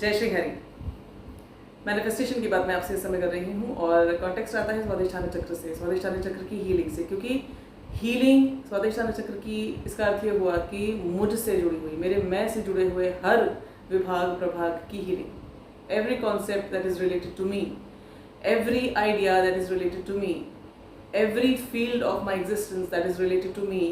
जय श्री हरि। मैनिफेस्टेशन की बात मैं आपसे इस समय कर रही हूँ और कॉन्टेक्स्ट आता है स्वादिष्ठान चक्र से, स्वादिष्ठान चक्र की हीलिंग से, क्योंकि हीलिंग स्वादिष्ठान चक्र की इसका अर्थ ये हुआ कि मुझसे जुड़ी हुई, मेरे मैं से जुड़े हुए हर विभाग प्रभाग की healing, every concept that is related to me, every idea that is related to me, every field of my existence that is related to me,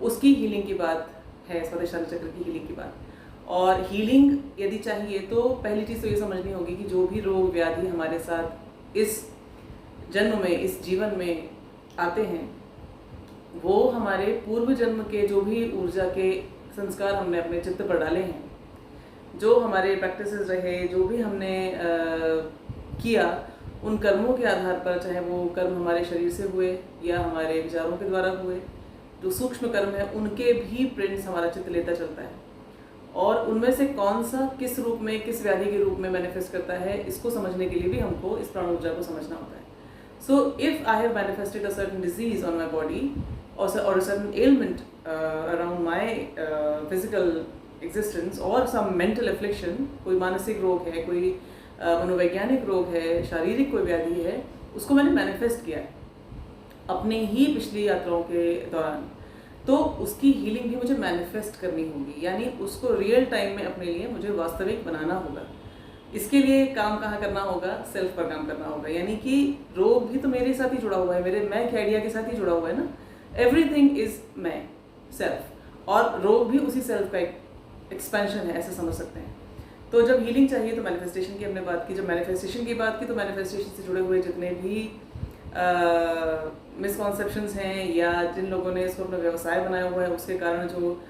उसकी हीलिंग की बात है स्वादिष्ठान चक्र की हीलिंग की बात। और हीलिंग यदि चाहिए तो पहली चीज़ तो ये समझनी होगी कि जो भी रोग व्याधि हमारे साथ इस जन्म में, इस जीवन में आते हैं, वो हमारे पूर्व जन्म के जो भी ऊर्जा के संस्कार हमने अपने चित्त पर डाले हैं, जो हमारे प्रैक्टिसेस रहे, जो भी हमने किया, उन कर्मों के आधार पर, चाहे वो कर्म हमारे शरीर से हुए या हमारे विचारों के द्वारा हुए, जो सूक्ष्म कर्म है उनके भी प्रिंट्स हमारा चित्त लेता चलता है। और उनमें से कौन सा किस रूप में, किस व्याधि के रूप में मैनिफेस्ट करता है, इसको समझने के लिए भी हमको इस प्राण ऊर्जा को समझना होता है। So if I have manifested a certain disease on my body और a certain element around my physical existence और सम मेंटल एफ्लिक्शन, कोई मानसिक रोग है, कोई मनोवैज्ञानिक रोग है, शारीरिक कोई व्याधि है, उसको मैंने मैनिफेस्ट किया है अपने ही पिछली यात्राओं के दौरान, तो उसकी हीलिंग भी मुझे मैनिफेस्ट करनी होगी, यानी उसको रियल टाइम में अपने लिए मुझे वास्तविक बनाना होगा। इसके लिए काम कहाँ करना होगा? सेल्फ पर काम करना होगा। यानी कि रोग भी तो मेरे साथ ही जुड़ा हुआ है, मेरे मैं के आइडिया के साथ ही जुड़ा हुआ है ना। एवरीथिंग इज मैं, सेल्फ, और रोग भी उसी सेल्फ का एक एक्सपेंशन है, ऐसे समझ सकते हैं। तो जब हीलिंग चाहिए तो मैनिफेस्टेशन की हमने बात की। जब मैनिफेस्टेशन की बात की तो मैनिफेस्टेशन से जुड़े हुए जितने भी मिसकॉन्सेप्शंस हैं या जिन लोगों ने इसको अपना व्यवसाय बनाया हुआ है, उसके कारण जो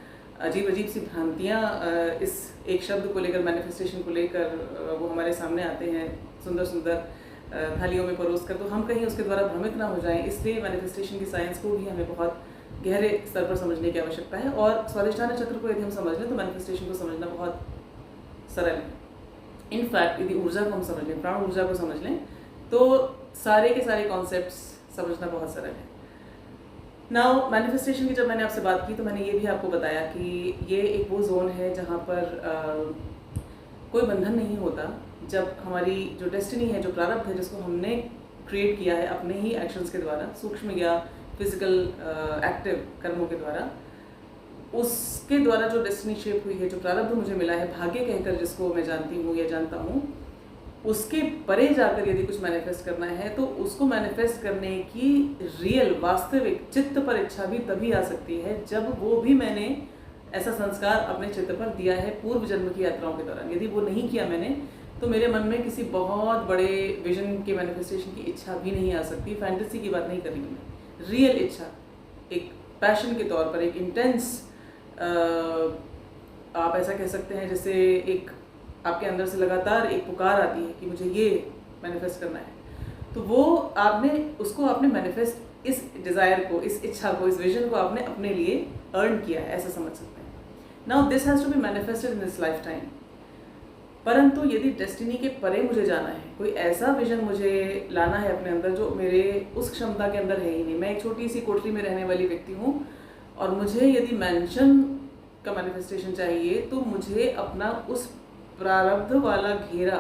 अजीब अजीब सी भ्रांतियाँ इस एक शब्द को लेकर, मैनिफेस्टेशन को लेकर वो हमारे सामने आते हैं सुंदर सुंदर थालियों में परोस कर, तो हम कहीं उसके द्वारा भ्रमित ना हो जाएं, इसलिए मैनिफेस्टेशन की साइंस को भी हमें बहुत गहरे स्तर पर समझने की आवश्यकता है। और स्वादिष्ठान चक्र को यदि हम समझ लें तो मैनिफेस्टेशन को समझना बहुत सरल है। इनफैक्ट यदि ऊर्जा को हम समझ लें, प्राण ऊर्जा को समझ लें, तो सारे के सारे कॉन्सेप्ट्स समझना बहुत सरल है। नाउ मैनिफेस्टेशन की जब मैंने आपसे बात की तो मैंने ये भी आपको बताया कि ये एक वो जोन है जहाँ पर कोई बंधन नहीं होता। जब हमारी जो डेस्टिनी है, जो प्रारब्ध है, जिसको हमने क्रिएट किया है अपने ही एक्शंस के द्वारा, सूक्ष्म या फिजिकल एक्टिव कर्मों के द्वारा, उसके द्वारा जो डेस्टिनी शेप हुई है, जो प्रारब्ध मुझे मिला है, भाग्य कहकर जिसको मैं जानती हूँ या जानता हूँ, उसके परे जाकर यदि कुछ मैनिफेस्ट करना है तो उसको मैनिफेस्ट करने की रियल वास्तविक चित्त पर इच्छा भी तभी आ सकती है जब वो भी मैंने ऐसा संस्कार अपने चित्त पर दिया है पूर्व जन्म की यात्राओं के दौरान। यदि वो नहीं किया मैंने तो मेरे मन में किसी बहुत बड़े विजन के मैनिफेस्टेशन की इच्छा भी नहीं आ सकती। फैंटेसी की बात नहीं कर रही हूँ मैं, रियल इच्छा, एक पैशन के तौर पर, एक इंटेंस, आप ऐसा कह सकते हैं जैसे एक आपके अंदर से लगातार एक पुकार आती है कि मुझे ये मैनिफेस्ट करना है, तो वो आपने मैनिफेस्ट, इस डिज़ायर को, इस इच्छा को, इस विजन को आपने अपने लिए अर्न किया है, ऐसा समझ सकते हैं। Now this has to be manifested in this lifetime. परंतु यदि डेस्टिनी के परे मुझे जाना है, कोई ऐसा विजन मुझे लाना है अपने अंदर जो मेरे उस क्षमता के अंदर है ही नहीं, मैं एक छोटी सी कोठरी में रहने वाली व्यक्ति हूँ, और मुझे यदि मैंशन का मैनिफेस्टेशन चाहिए तो मुझे अपना उस प्रारब्ध वाला घेरा,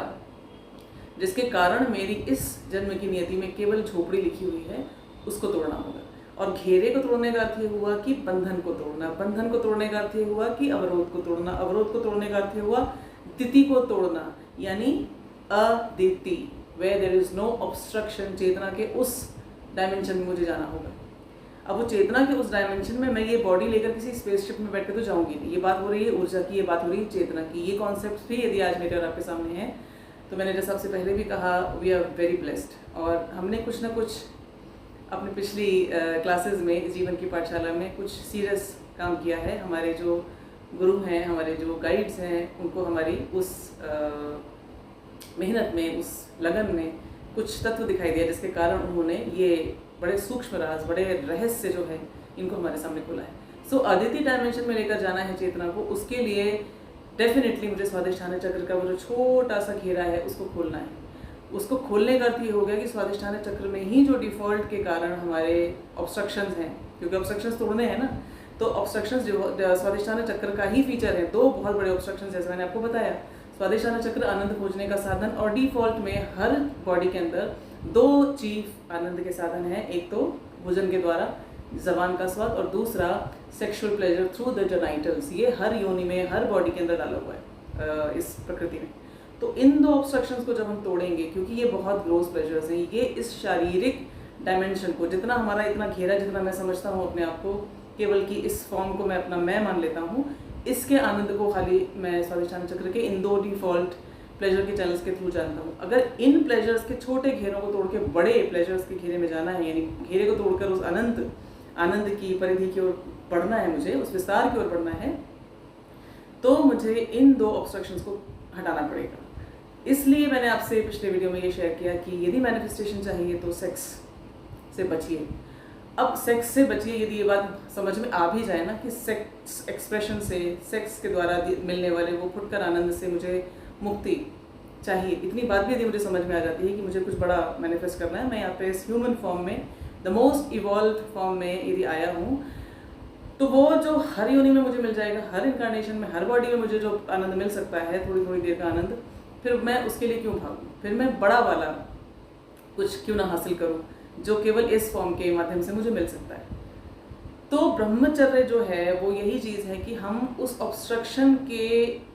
जिसके कारण मेरी इस जन्म की नियति में केवल झोपड़ी लिखी हुई है, उसको तोड़ना होगा। और घेरे को तोड़ने का अर्थ ये हुआ कि बंधन को तोड़ना, बंधन को तोड़ने का अर्थ ये हुआ कि अवरोध को तोड़ना, अवरोध को तोड़ने का अर्थ ये हुआ तिथि को तोड़ना, यानी अदिति, where there is no obstruction. चेतना के उस डायमेंशन में मुझे जाना होगा। अब वो चेतना के उस डायमेंशन में मैं ये बॉडी लेकर किसी स्पेसशिप में बैठ के तो जाऊंगी नहीं। ये बात हो रही है ऊर्जा की, ये बात हो रही है चेतना की। ये कॉन्सेप्ट भी यदि आज मेरे और आपके सामने है तो मैंने जैसा आपसे पहले भी कहा, वी आर वेरी ब्लेस्ड। और हमने कुछ ना कुछ अपनी पिछली क्लासेस में, जीवन की पाठशाला में, कुछ सीरियस काम किया है। हमारे जो गुरु हैं, हमारे जो गाइड्स हैं, उनको हमारी उस मेहनत में, उस लगन में कुछ तत्व दिखाई दिया, जिसके कारण उन्होंने ये बड़े सूक्ष्म राज, बड़े रहस्य जो है, इनको हमारे सामने खोला है। सो अदिति डायमेंशन में लेकर जाना है चेतना को, उसके लिए डेफिनेटली मुझे स्वादिष्ठान चक्र का वो जो छोटा सा घेरा है उसको खोलना है। उसको खोलने का अर्थ ये हो गया कि स्वादिष्ठान चक्र में ही जो डिफॉल्ट के कारण हमारे ऑब्स्ट्रक्शंस हैं, क्योंकि ऑब्स्ट्रक्शंस तोड़ने हैं ना, तो ऑब्स्ट्रक्शंस जो स्वादिष्ठान चक्र का ही फीचर है। दो बहुत बड़े ऑब्स्ट्रक्शंस, जैसे मैंने आपको बताया, स्वादिष्टान चक्र आनंद खोजने का साधन, और डिफॉल्ट में हर बॉडी के अंदर 2 चीफ आनंद के साधन हैं। एक तो भोजन के द्वारा जबान का स्वाद, और दूसरा sexual pleasure through the genitals. ये हर योनि में, हर बॉडी के अंदर डाला हुआ है इस प्रकृति में। तो इन 2 ऑब्स्ट्रक्शंस को जब हम तोड़ेंगे, क्योंकि ये बहुत ग्रोस प्लेजर्स हैं, ये इस शारीरिक डायमेंशन को, जितना हमारा इतना घेरा, जितना मैं समझता हूँ अपने आप को, केवल कि इस फॉर्म को मैं अपना मैं मान लेता हूँ, इसके आनंद को खाली मैं स्वादिष्टान चक्र के इन 2 डिफॉल्ट प्लेजर के चैनल्स के थ्रू जानता हूँ। अगर इन प्लेजर्स के छोटे घेरों को तोड़ के बड़े प्लेजर्स के घेरे में जाना है, यानी घेरे को तोड़कर उस आनंद की परिधि की ओर बढ़ना है, मुझे उस विस्तार की ओर बढ़ना है, तो मुझे इन 2 ऑब्स्ट्रक्शंस को हटाना पड़ेगा। इसलिए मैंने आपसे पिछले वीडियो में ये शेयर किया कि यदि मैनिफेस्टेशन चाहिए तो सेक्स से बचिए। अब सेक्स से बचिए, यदि ये बात समझ में आ भी जाए ना कि सेक्स एक्सप्रेशन से, सेक्स के द्वारा मिलने वाले वो फुटकर आनंद से मुझे मुक्ति चाहिए, इतनी बात भी यदि मुझे समझ में आ जाती है कि मुझे कुछ बड़ा मैनिफेस्ट करना है, मैं यहाँ पे इस ह्यूमन फॉर्म में, द मोस्ट इवॉल्व फॉर्म में यदि आया हूँ, तो वो जो हर योनि में मुझे मिल जाएगा, हर इनकारनेशन में, हर बॉडी में मुझे जो आनंद मिल सकता है, थोड़ी थोड़ी देर का आनंद, फिर मैं उसके लिए क्यों भागूँ? फिर मैं बड़ा वाला कुछ क्यों ना हासिल करूँ जो केवल इस फॉर्म के माध्यम से मुझे मिल सकता है। तो ब्रह्मचर्य जो है वो यही चीज़ है कि हम उस ऑब्स्ट्रक्शन के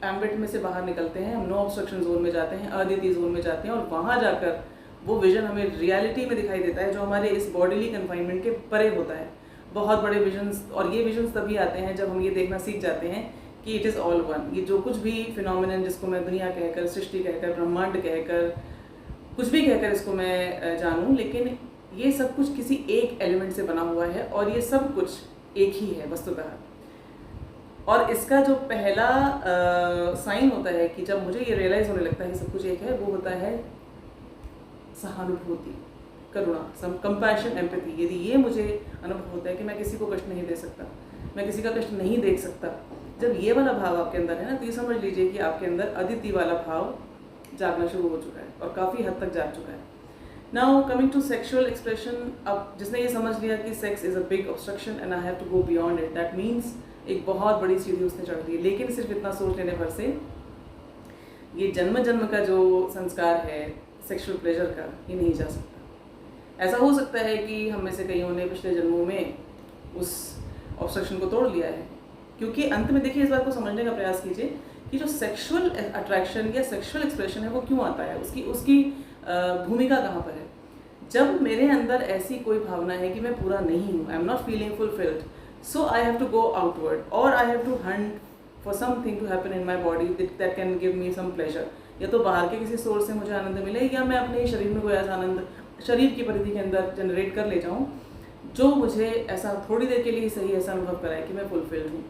एम्बिट में से बाहर निकलते हैं, हम नो ऑब्स्ट्रक्शन जोन में जाते हैं, अद्वितीय जोन में जाते हैं, और वहाँ जाकर वो विजन हमें रियलिटी में दिखाई देता है जो हमारे इस बॉडीली कन्फाइनमेंट के परे होता है। बहुत बड़े विजन्स, और ये विजन्स तभी आते हैं जब हम ये देखना सीख जाते हैं कि इट इज़ ऑल वन। ये जो कुछ भी फिनोमिनन, जिसको मैं दुनिया कहकर, सृष्टि कहकर, ब्रह्मांड कहकर, कुछ भी कहकर इसको मैं जानूँ, लेकिन ये सब कुछ किसी एक एलिमेंट से बना हुआ है, और ये सब कुछ एक ही है वस्तुतः। और इसका जो पहला साइन होता है कि जब मुझे ये रियलाइज़ होने लगता है कि सब कुछ एक है, वो होता है सहानुभूति, करुणा, कंपैशन, एम्पैथी। यदि ये मुझे अनुभव होता है कि मैं किसी को कष्ट नहीं दे सकता, मैं किसी का कष्ट नहीं देख सकता, जब ये वाला भाव आपके अंदर है ना, तो ये समझ लीजिए कि आपके अंदर अदिति वाला भाव जागना शुरू हो चुका है, और काफ़ी हद तक जाग चुका है। Now coming to sexual expression, अब जिसने ये समझ लिया कि sex is a big obstruction and I have to go beyond it, that means एक बहुत बड़ी सीढ़ी उसने चढ़ ली। लेकिन सिर्फ इतना सोच लेने भर से ये जन्म जन्म का जो संस्कार है सेक्शुअल प्लेजर का, ये नहीं जा सकता। ऐसा हो सकता है कि हम में से कईयों ने पिछले जन्मों में उस ऑब्स्ट्रक्शन को तोड़ लिया है, क्योंकि अंत में देखिए, इस बात को समझने का प्रयास कीजिए कि जो सेक्शुअल अट्रैक्शन या सेक्शुअल एक्सप्रेशन है वो क्यों आता है, उसकी भूमिका कहाँ पर है। जब मेरे अंदर ऐसी कोई भावना है कि मैं पूरा नहीं हूँ, I am not feeling fulfilled, so I have to go outward, और I have to hunt for something to happen in my body that can give me some pleasure. या तो बाहर के किसी सोर्स से मुझे आनंद मिले, या मैं अपने ही शरीर में कोई ऐसा आनंद शरीर की परिधि के अंदर जनरेट कर ले जाऊँ जो मुझे ऐसा थोड़ी देर के लिए सही ऐसा अनुभव कराए कि मैं फुलफिल्ड हूँ।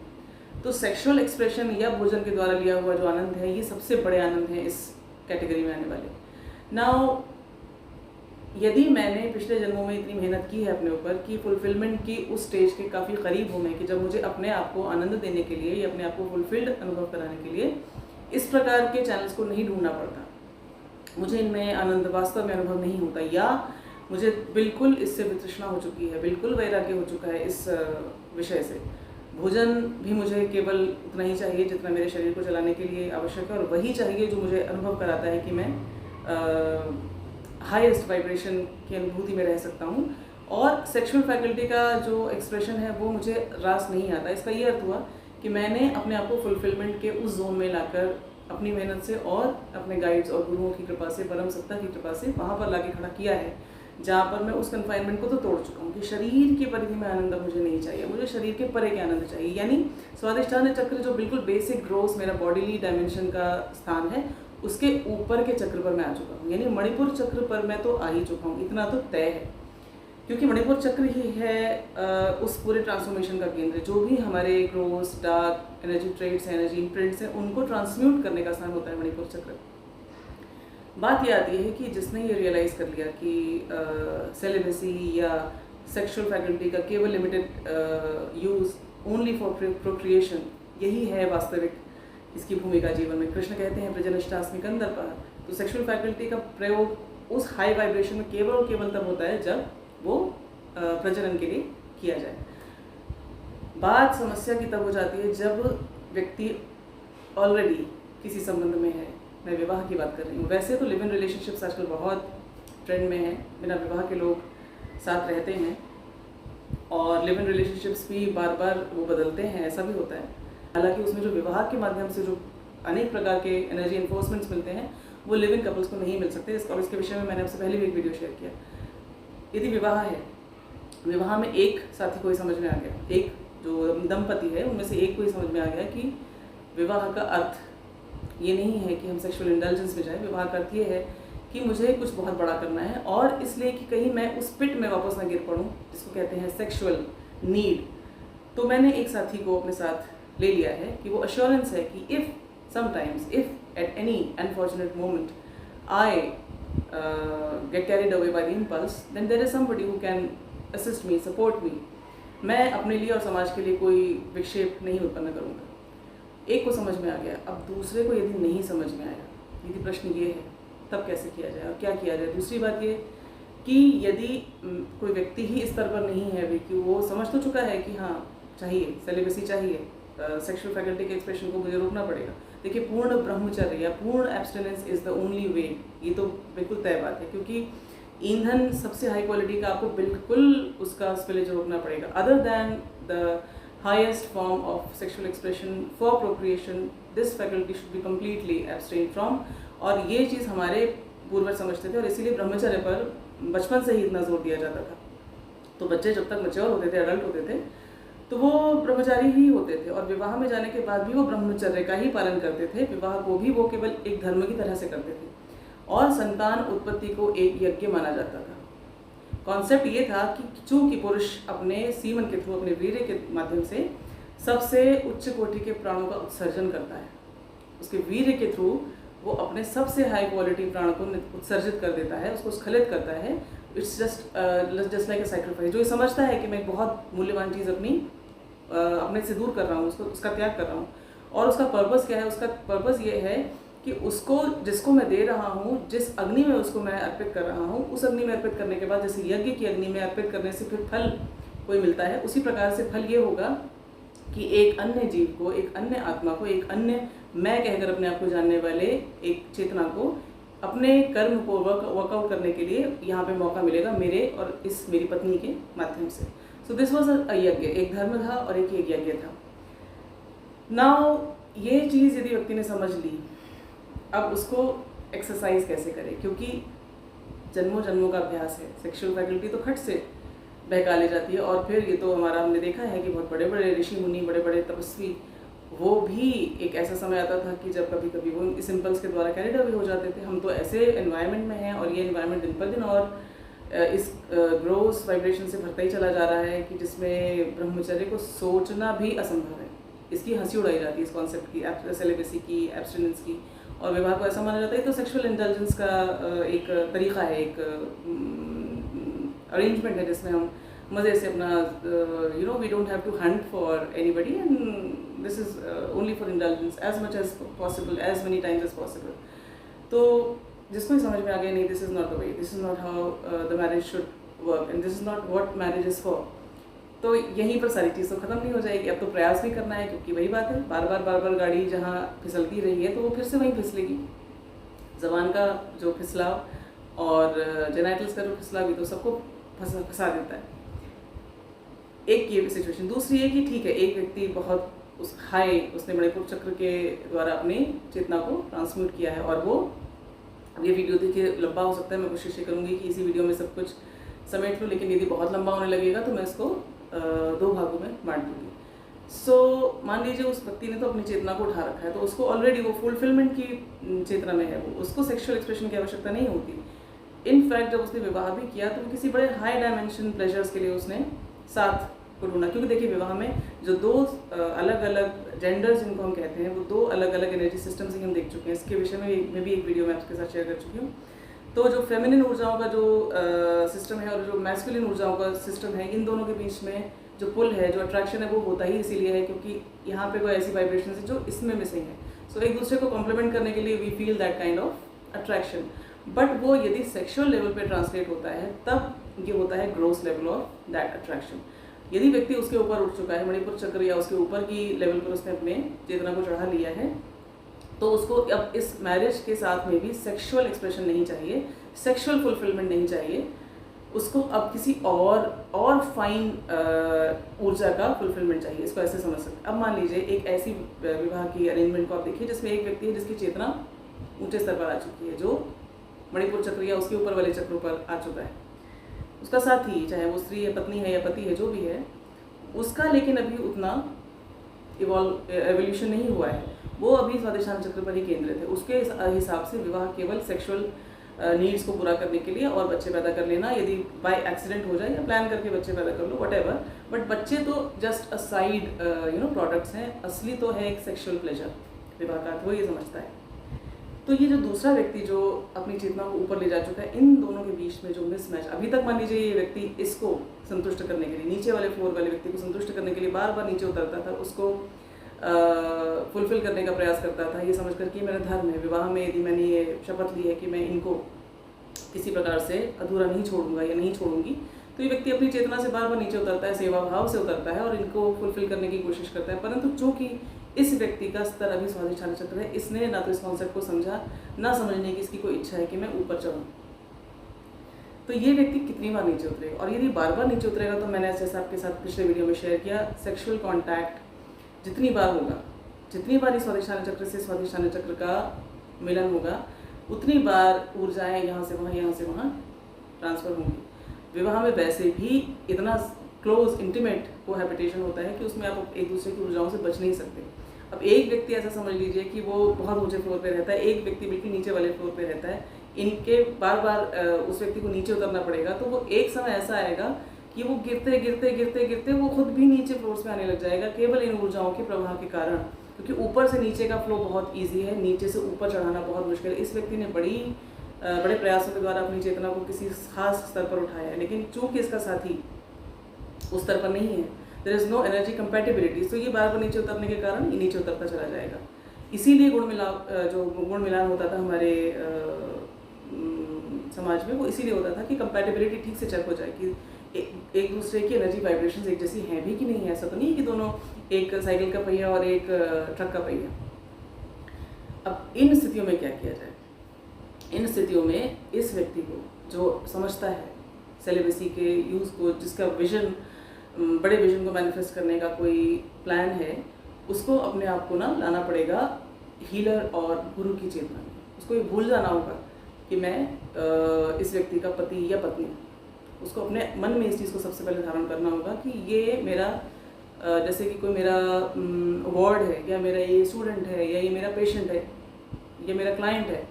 तो सेक्शुअल एक्सप्रेशन या भोजन के द्वारा लिया हुआ जो आनंद है, ये सबसे बड़े आनंद हैं इस कैटेगरी में आने वाले। नाउ यदि मैंने पिछले जन्मों में इतनी मेहनत की है अपने ऊपर कि फुलफिलमेंट की उस स्टेज के काफ़ी करीब हूँ मैं, कि जब मुझे अपने आप को आनंद देने के लिए या अपने आप को फुलफिल्ड अनुभव कराने के लिए इस प्रकार के चैनल्स को नहीं ढूंढना पड़ता, मुझे इनमें आनंद वास्तव में अनुभव नहीं होता, या मुझे बिल्कुल इससे वितृष्णा हो चुकी है, बिल्कुल वैराग्य हो चुका है इस विषय से। भोजन भी मुझे केवल उतना ही चाहिए जितना मेरे शरीर को चलाने के लिए आवश्यक है, और वही चाहिए जो मुझे अनुभव कराता है कि मैं हाईएस्ट वाइब्रेशन की अनुभूति में रह सकता हूँ। और सेक्सुअल फैकल्टी का जो एक्सप्रेशन है वो मुझे रास नहीं आता। इसका ये अर्थ हुआ कि मैंने अपने आप को फुलफिलमेंट के उस जोन में लाकर अपनी मेहनत से और अपने गाइड्स और गुरुओं की कृपा से, परम सत्ता की कृपा से वहाँ पर लाके खड़ा किया है, जहाँ पर मैं उस कन्फाइनमेंट को तो तोड़ चुका हूँ कि शरीर की परिधि में आनंद मुझे नहीं चाहिए, मुझे शरीर के परे के आनंद चाहिए। यानी स्वादिष्टान चक्र जो बिल्कुल बेसिक ग्रोस मेरा बॉडीली डायमेंशन का स्थान है, उसके ऊपर के चक्र पर मैं आ चुका हूँ, यानी मणिपुर चक्र पर मैं तो आ ही चुका हूँ, इतना तो तय है। क्योंकि मणिपुर चक्र ही है उस पूरे ट्रांसफॉर्मेशन का केंद्र, जो भी हमारे gross, dark energy traits, energy imprints हैं, उनको ट्रांसम्यूट करने का स्थान होता है मणिपुर चक्र। बात ये आती है कि जिसने ये रियलाइज़ कर लिया कि सेलिबेसी या सेक्सुअल फैकल्टी का केवल limited use only for procreation, यही है वास्तविक इसकी भूमिका जीवन में। कृष्ण कहते हैं प्रजनष्टास्मि कंदर्पः। तो सेक्सुअल फैकल्टी का प्रयोग उस हाई वाइब्रेशन में केवल और केवल तब होता है जब वो प्रजनन के लिए किया जाए। बात समस्या की तब हो जाती है जब व्यक्ति ऑलरेडी किसी संबंध में है, मैं विवाह की बात कर रही हूँ। वैसे तो लिव इन रिलेशनशिप्स आजकल बहुत ट्रेंड में है, बिना विवाह के लोग साथ रहते हैं और लिव इन रिलेशनशिप्स भी बार बार वो बदलते हैं, ऐसा भी होता है। हालांकि उसमें जो विवाह के माध्यम से जो अनेक प्रकार के एनर्जी इन्फोर्समेंट्स मिलते हैं वो लिव इन कपल्स को नहीं मिल सकते। और इसके विषय में मैंने आपसे पहले भी एक वीडियो शेयर किया। यदि विवाह है, विवाह में एक साथी को ही समझ में आ गया, एक जो दंपति है उनमें से एक को ही समझ में आ गया कि विवाह का अर्थ ये नहीं है कि हम सेक्सुअल इंडल्जेंस में जाए। विवाह का अर्थ ये है कि मुझे कुछ बहुत बड़ा करना है, और इसलिए कि कहीं मैं उस पिट में वापस ना गिर पड़ूं जिसको कहते हैं सेक्सुअल नीड। तो मैंने एक साथी को अपने साथ ले लिया है कि वो अश्योरेंस है कि if sometimes, if at any unfortunate moment I get carried away by the impulse, then there is somebody who can assist me, support me. मैं अपने लिए और समाज के लिए कोई विक्षेप नहीं उत्पन्न करूँगा। एक को समझ में आ गया, अब दूसरे को यदि नहीं समझ में आया, यदि प्रश्न ये है तब कैसे किया जाए और क्या किया जाए। दूसरी बात ये कि यदि कोई व्यक्ति ही इस स्तर पर नहीं है अभी कि वो समझ तो चुका है कि हाँ चाहिए, सेलिबेसी चाहिए, सेक्सुअल फैकल्टी के एक्सप्रेशन को मुझे रोकना पड़ेगा। देखिए, पूर्ण ब्रह्मचर्य या पूर्ण एब्सटेनेंस इज़ द ओनली वे, ये तो बिल्कुल तय बात है, क्योंकि ईंधन सबसे हाई क्वालिटी का आपको बिल्कुल उसका स्पिलेज रोकना पड़ेगा। Other than the highest form of sexual expression for procreation, this faculty should be completely abstain from. और ये चीज़ हमारे पूर्वज समझते थे और इसीलिए ब्रह्मचर्य पर बचपन से ही इतना जोर दिया जाता था। तो बच्चे जब तक मैच्योर होते थे, एडल्ट होते थे, तो वो ब्रह्मचारी ही होते थे और विवाह में जाने के बाद भी वो ब्रह्मचर्य का ही पालन करते थे। विवाह को भी वो केवल एक धर्म की तरह से करते थे और संतान उत्पत्ति को एक यज्ञ माना जाता था। कॉन्सेप्ट ये था कि चूंकि पुरुष अपने सीमन के थ्रू, अपने वीर्य के माध्यम से सबसे उच्च कोटि के प्राणों का उत्सर्जन करता है, उसके वीर्य के थ्रू वो अपने सबसे हाई क्वालिटी प्राण को उत्सर्जित कर देता है, उसको स्खलित करता है। It's just like a sacrifice. जो ये समझता है कि मैं एक बहुत मूल्यवान चीज़ अपने से दूर कर रहा हूँ, उसका त्याग कर रहा हूँ, और उसका पर्पस क्या है? उसका पर्पस ये है कि उसको, जिसको मैं दे रहा हूँ, जिस अग्नि में उसको मैं अर्पित कर रहा हूँ, उस अग्नि में अर्पित करने के बाद जैसे यज्ञ की अग्नि में अर्पित करने से फिर फल कोई मिलता है, उसी प्रकार से फल ये होगा कि एक अन्य जीव को, एक अन्य आत्मा को, एक अन्य मैं कहकर अपने आप को जानने वाले एक चेतना को अपने कर्म को वर्कआउट करने के लिए यहाँ पे मौका मिलेगा मेरे और इस मेरी पत्नी के माध्यम से। सो दिस वॉज अ यज्ञ, एक धर्म था और एक यज्ञ था। नाउ ये चीज़ यदि व्यक्ति ने समझ ली, अब उसको एक्सरसाइज कैसे करे, क्योंकि जन्मों जन्मों का अभ्यास है। सेक्सुअल फैकल्टी तो खट से बहका ले जाती है, और फिर ये तो हमारा, हमने देखा है कि बहुत बड़े बड़े ऋषि मुनि, बड़े बड़े तपस्वी, वो भी एक ऐसा समय आता था कि जब कभी कभी वो इस इम्पल्स के द्वारा कैरिड अवे हो जाते थे। हम तो ऐसे एनवायरनमेंट में हैं और ये एनवायरनमेंट दिन पर दिन और इस ग्रोस वाइब्रेशन से भरता ही चला जा रहा है कि जिसमें ब्रह्मचर्य को सोचना भी असंभव है। इसकी हंसी उड़ाई जाती है इस कॉन्सेप्ट की, सेलिबेसी की, एब्स्टिनेंस की, और विवाह को ऐसा माना जाता है तो सेक्सुअल इंटेलिजेंस का एक तरीका है, एक अरेंजमेंट है जिसमें हम मज़े से अपना we don't have to hunt for anybody and this is only for intelligence as much as possible, as many times as possible. तो जिसको ही समझ में आ गया नहीं, this is not the way, this is not how the marriage should work and this is not what marriage is for, तो यहीं पर सारी चीज़ तो ख़त्म नहीं हो जाएगी। अब तो प्रयास भी करना है, क्योंकि वही बात है, बार बार गाड़ी जहाँ फिसलती रही है तो वो फिर से वहीं फिसलेगी। ज़बान का जो फिसलाव और जेनाइटल्स का जो फिसलाव भी तो सबको फंसा देता है। एक ये सिचुएशन। दूसरी है कि ठीक है, एक व्यक्ति बहुत उसने मणिपुर चक्र के द्वारा अपनी चेतना को ट्रांसम्यूट किया है, और वो, अब ये वीडियो देखिए लंबा हो सकता है, मैं कोशिश ये करूँगी कि इसी वीडियो में सब कुछ समेट लूँ, लेकिन यदि बहुत लंबा होने लगेगा तो मैं इसको 2 भागों में बांट दूँगी। सो मान लीजिए उस व्यक्ति ने तो अपनी चेतना को उठा रखा है, तो उसको ऑलरेडी वो फुलफिलमेंट की चेतना में है, वो उसको सेक्सुअल एक्सप्रेशन की आवश्यकता नहीं होती। इनफैक्ट जब उसने विवाह भी किया तो किसी बड़े हाई डायमेंशन प्लेजर्स के लिए उसने साथ को ढूंढा, क्योंकि देखिए विवाह में जो 2 अलग अलग जेंडर्स जिनको हम कहते हैं, वो 2 अलग अलग एनर्जी सिस्टम्स ही हम देख चुके हैं। इसके विषय में भी एक वीडियो मैं आपके साथ शेयर कर चुकी हूँ। तो जो फेमिनिन ऊर्जाओं का जो सिस्टम है और जो मैस्कुलिन ऊर्जाओं का सिस्टम है, इन दोनों के बीच में जो पुल है, जो अट्रैक्शन है, वो होता ही इसीलिए है क्योंकि यहाँ पे कोई ऐसी वाइब्रेशन है जो इसमें मिसिंग है। सो एक दूसरे को कॉम्प्लीमेंट करने के लिए we feel that kind of attraction. But वो यदि सेक्सुअल लेवल पे ट्रांसलेट होता है तब ये होता है gross level of that attraction. यदि व्यक्ति उसके ऊपर उठ चुका है, मणिपुर चक्र या उसके ऊपर की लेवल पर उसने अपने चेतना को चढ़ा लिया है, तो उसको अब इस मैरिज के साथ में भी सेक्सुअल एक्सप्रेशन नहीं चाहिए, सेक्सुअल फुलफिलमेंट नहीं चाहिए, उसको अब किसी और फाइन ऊर्जा का फुलफिलमेंट चाहिए। इसको ऐसे समझ सकते। अब मान लीजिए एक ऐसी विवाह की अरेंजमेंट को आप देखिए जिसमें एक व्यक्ति है जिसकी चेतना ऊंचे स्तर पर आ चुकी है, जो मणिपुर चक्र या उसके ऊपर वाले चक्रों पर आ चुका है। उसका साथी, चाहे वो स्त्री है, पत्नी है या पति है, जो भी है उसका, लेकिन अभी उतना एवोल्यूशन नहीं हुआ है, वो अभी स्वादिष्ठान चक्र पर ही केंद्रित है। उसके हिसाब से विवाह केवल सेक्सुअल नीड्स को पूरा करने के लिए और बच्चे पैदा कर लेना, यदि बाय एक्सीडेंट हो जाए या प्लान करके बच्चे पैदा कर लो, व्हाटएवर, बट बच्चे तो जस्ट अ साइड प्रोडक्ट्स हैं। असली तो है एक सेक्सुअल प्लेजर, विवाह का वो ये समझता है। तो ये जो दूसरा व्यक्ति जो अपनी चेतना को ऊपर ले जा चुका है, इन दोनों के बीच में जो मिसमैच, अभी तक मान लीजिए ये व्यक्ति इसको संतुष्ट करने के लिए, नीचे वाले फ्लोर वाले व्यक्ति को संतुष्ट करने के लिए बार बार नीचे उतरता था, उसको फुलफिल करने का प्रयास करता था, ये समझ कर कि मेरा धर्म है, विवाह में यदि मैंने ये शपथ ली है कि मैं इनको किसी प्रकार से अधूरा नहीं छोड़ूंगा या नहीं छोड़ूंगी, तो ये व्यक्ति अपनी चेतना से बार बार नीचे उतरता है, सेवा भाव से उतरता है और इनको फुलफिल करने की कोशिश करता है। परंतु चूंकि इस व्यक्ति का स्तर अभी स्वादिष्ठान चक्र है, इसने ना तो इस कॉन्सेप्ट को समझा, ना समझने की इसकी कोई इच्छा है कि मैं ऊपर चढ़ूँ। तो ये व्यक्ति कितनी बार नीचे उतरेगा, और यदि बार बार नीचे उतरेगा तो मैंने जैसे आपके साथ पिछले वीडियो में शेयर किया, सेक्सुअल कॉन्टैक्ट जितनी बार होगा, जितनी बार इस स्वादिष्ठान चक्र से स्वादिष्ठान चक्र का मिलन होगा, उतनी बार ऊर्जाएं यहाँ से वहाँ ट्रांसफर होंगी। विवाह में वैसे भी इतना क्लोज इंटीमेट कोहैबिटेशन होता है कि उसमें आप एक दूसरे की ऊर्जाओं से बच नहीं सकते। अब एक व्यक्ति ऐसा समझ लीजिए कि वो बहुत ऊंचे फ्लोर पे रहता है, एक व्यक्ति बिल्कुल नीचे वाले फ्लोर पे रहता है, इनके बार बार उस व्यक्ति को नीचे उतरना पड़ेगा, तो वो एक समय ऐसा आएगा कि वो गिरते गिरते गिरते गिरते वो खुद भी नीचे फ्लोर्स में आने लग जाएगा, केवल इन ऊर्जाओं के प्रवाह के कारण, क्योंकि ऊपर से नीचे का फ्लो बहुत ईजी है, नीचे से ऊपर चढ़ाना बहुत मुश्किल है। इस व्यक्ति ने बड़े प्रयासों के द्वारा अपनी चेतना को किसी खास स्तर पर उठाया है, लेकिन चूंकि इसका साथी उस स्तर पर नहीं है, there is no energy compatibility, तो ये बार बार नीचे उतरने के कारण ये नीचे उतरता चला जाएगा। इसीलिए जो गुण मिलान होता था हमारे समाज में, वो इसीलिए होता था कि कंपैटिबिलिटी ठीक से चेक हो जाए कि एक दूसरे की एनर्जी वाइब्रेशंस एक जैसी हैं भी कि नहीं है। ऐसा तो नहीं है कि दोनों एक साइकिल का पहिया और एक ट्रक का पहिया। अब इन स्थितियों में क्या किया जाए? इन स्थितियों में इस व्यक्ति को जो समझता है सेलिबेसी के यूज़ को, जिसका विजन, बड़े विजन को मैनिफेस्ट करने का कोई प्लान है, उसको अपने आप को ना लाना पड़ेगा हीलर और गुरु की चेतना में। उसको ये भूल जाना होगा कि मैं इस व्यक्ति का पति या पत्नी। उसको अपने मन में इस चीज़ को सबसे पहले धारण करना होगा कि ये मेरा जैसे कि कोई मेरा वार्ड है, या मेरा ये स्टूडेंट है, या ये मेरा पेशेंट है, ये मेरा क्लाइंट है,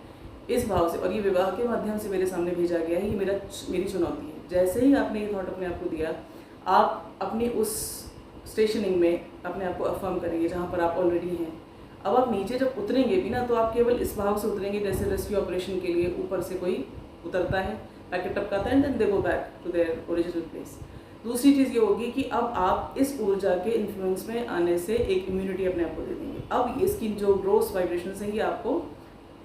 इस भाव से, और ये विवाह के माध्यम से मेरे सामने भेजा गया है, ये मेरी चुनौती है। जैसे ही आपने ये थॉट अपने आप को दिया, आप अपनी उस स्टेशनिंग में अपने आप को अफर्म करेंगे जहाँ पर आप ऑलरेडी हैं। अब आप नीचे जब उतरेंगे भी ना, तो आप केवल इस भाव से उतरेंगे जैसे रेस्क्यू ऑपरेशन के लिए ऊपर से कोई उतरता है, पैकेट टपकाता है, and then they go back to their original place. दूसरी चीज़ ये होगी कि अब आप इस ऊर्जा के इन्फ्लुएंस में आने से एक इम्यूनिटी अपने आप को दे देंगे। अब इसकी जो ग्रोथ वाइब्रेशन है ये आपको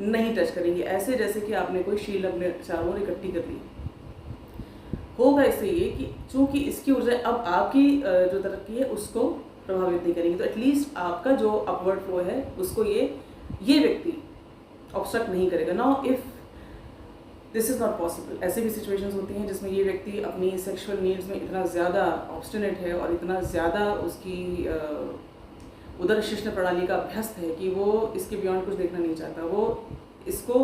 नहीं टच करेंगे, ऐसे जैसे कि आपने कोई शील्ड अपने चारों ओर इकट्ठी कर ली होगा। इससे ये कि चूंकि इसकी ऊर्जा अब आपकी जो तरक्की है उसको प्रभावित नहीं करेंगी, तो एटलीस्ट आपका जो अपवर्ड फ्लो है उसको ये व्यक्ति ऑब्स्ट्रक्ट नहीं करेगा। Now if this is not possible, ऐसे भी सिचुएशंस होती हैं जिसमें ये व्यक्ति अपनी सेक्सुअल नीड्स में इतना ज़्यादा ऑब्स्टिनेट है और इतना ज़्यादा उसकी उदर शिश्न प्रणाली का अभ्यस्त है कि वो इसके बियॉन्ड कुछ देखना नहीं चाहता। वो इसको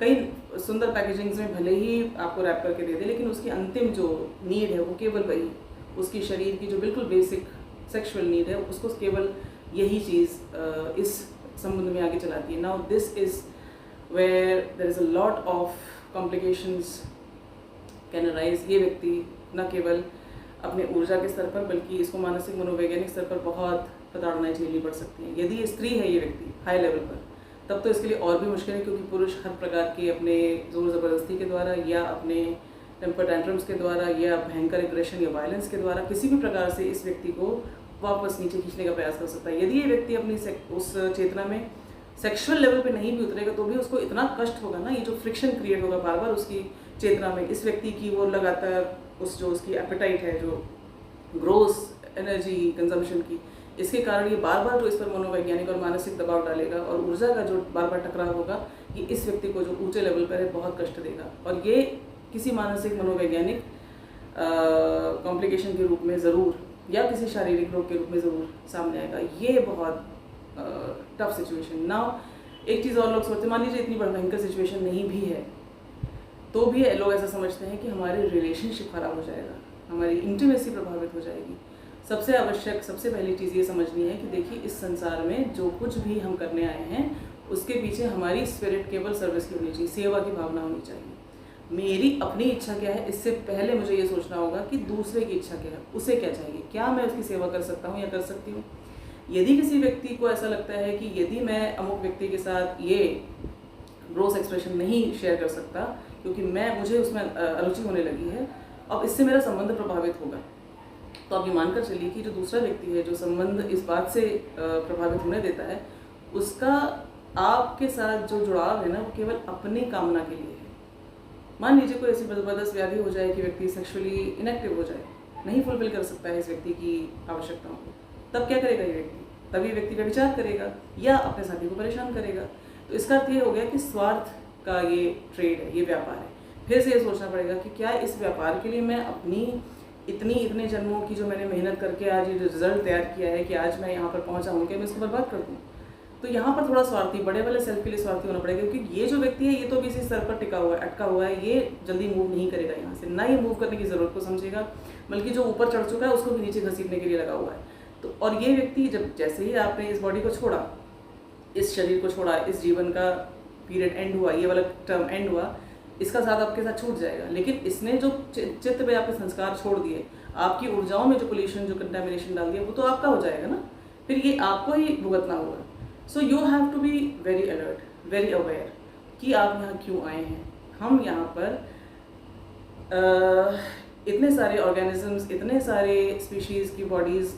कई सुंदर पैकेजिंग्स में भले ही आपको रैप करके दे दे, लेकिन उसकी अंतिम जो नीड है वो केवल वही, उसकी शरीर की जो बिल्कुल बेसिक सेक्सुअल नीड है, उसको केवल यही चीज़ इस संबंध में आगे चलाती है। Now this is where there is a lot of complications can arise. ये व्यक्ति न केवल अपने ऊर्जा के स्तर पर बल्कि इसको मानसिक मनोवैज्ञानिक स्तर पर बहुत प्रताड़नाएं झेलनी पड़ सकती हैं। यदि ये स्त्री है ये व्यक्ति हाई लेवल पर, तब तो इसके लिए और भी मुश्किल है, क्योंकि पुरुष हर प्रकार के अपने ज़ोर ज़बरदस्ती के द्वारा या अपने टेम्पर टैंट्रम्स के द्वारा या भयंकर एग्रेशन या वायलेंस के द्वारा किसी भी प्रकार से इस व्यक्ति को वापस नीचे खींचने का प्रयास कर सकता है। यदि ये व्यक्ति अपनी उस चेतना में सेक्सुअल लेवल पे नहीं भी उतरेगा तो भी उसको इतना कष्ट होगा ना, ये जो फ्रिक्शन क्रिएट होगा बार बार उसकी चेतना में, इस व्यक्ति की वो लगातार उसकी एपेटाइट है, जो ग्रोस एनर्जी कंजम्पशन की, इसके कारण ये बार बार जो इस पर मनोवैज्ञानिक और मानसिक दबाव डालेगा और ऊर्जा का जो बार बार टकराव होगा, ये इस व्यक्ति को जो ऊंचे लेवल पर है बहुत कष्ट देगा और ये किसी मानसिक मनोवैज्ञानिक कॉम्प्लिकेशन के रूप में ज़रूर या किसी शारीरिक रोग के रूप में ज़रूर सामने आएगा। ये बहुत टफ सिचुएशन। नाउ एक चीज़ और लोग सोचते, मान लीजिए इतनी बड़ी भयंकर सिचुएशन नहीं भी है तो भी लोग ऐसा समझते हैं कि हमारे रिलेशनशिप खराब हो जाएगा, हमारी इंटीमेसी प्रभावित हो जाएगी। सबसे आवश्यक, सबसे पहली चीज़ ये समझनी है कि देखिए इस संसार में जो कुछ भी हम करने आए हैं उसके पीछे हमारी स्पिरिट केवल सर्विस की होनी चाहिए, सेवा की भावना होनी चाहिए। मेरी अपनी इच्छा क्या है, इससे पहले मुझे ये सोचना होगा कि दूसरे की इच्छा क्या है, उसे क्या चाहिए, क्या मैं उसकी सेवा कर सकता हूँ या कर सकती हूँ। यदि किसी व्यक्ति को ऐसा लगता है कि यदि मैं अमुक व्यक्ति के साथ ये ग्रोस एक्सप्रेशन नहीं शेयर कर सकता क्योंकि मुझे उसमें अरुचि होने लगी है, अब इससे मेरा संबंध प्रभावित होगा, तो आप ये मानकर चलिए कि जो दूसरा व्यक्ति है जो संबंध इस बात से प्रभावित होने देता है, उसका आपके साथ जो जुड़ाव है ना वो केवल अपनी कामना के लिए है। मान लीजिए कोई ऐसी जबरदस्त व्याधि हो जाए कि व्यक्ति सेक्सुअली इनएक्टिव हो जाए, नहीं फुलफिल कर सकता है इस व्यक्ति की आवश्यकताओं को, तब क्या करेगा ये व्यक्ति? तभी व्यक्ति का विचार करेगा या अपने साथी को परेशान करेगा। तो इसका अर्थ ये हो गया कि स्वार्थ का ये ट्रेड है, ये व्यापार है। फिर से ये सोचना पड़ेगा कि क्या इस व्यापार के लिए मैं अपनी इतने जन्मों की जो मैंने मेहनत करके आज ये जो रिजल्ट तैयार किया है कि आज मैं यहाँ पर पहुँचा हूँ, क्या मैं इसको बर्बाद कर दूँ? तो यहाँ पर थोड़ा स्वार्थी, बड़े वाले सेल्फ के लिए स्वार्थी होना पड़ेगा, क्योंकि ये जो व्यक्ति है ये तो किसी स्तर पर टिका हुआ है, अटका हुआ है, ये जल्दी मूव नहीं करेगा यहाँ से, ना ये मूव करने की ज़रूरत को समझेगा, बल्कि जो ऊपर चढ़ चुका है उसको भी नीचे घसीटने के लिए लगा हुआ है। तो और ये व्यक्ति जब जैसे ही आपने इस बॉडी को छोड़ा, इस शरीर को छोड़ा, इस जीवन का पीरियड एंड हुआ, ये वाला टर्म एंड हुआ, इसका साथ आपके साथ छूट जाएगा। लेकिन इसने जो चित्त पे आपके संस्कार छोड़ दिए, आपकी ऊर्जाओं में जो पोल्यूशन, जो कंटामिनेशन डाल दिया, वो तो आपका हो जाएगा ना, फिर ये आपको ही भुगतना होगा। So you have to be very alert, very aware कि आप यहाँ क्यों आए हैं। हम यहाँ पर इतने सारे ऑर्गेनिजम्स, इतने सारे स्पीशीज़ की बॉडीज़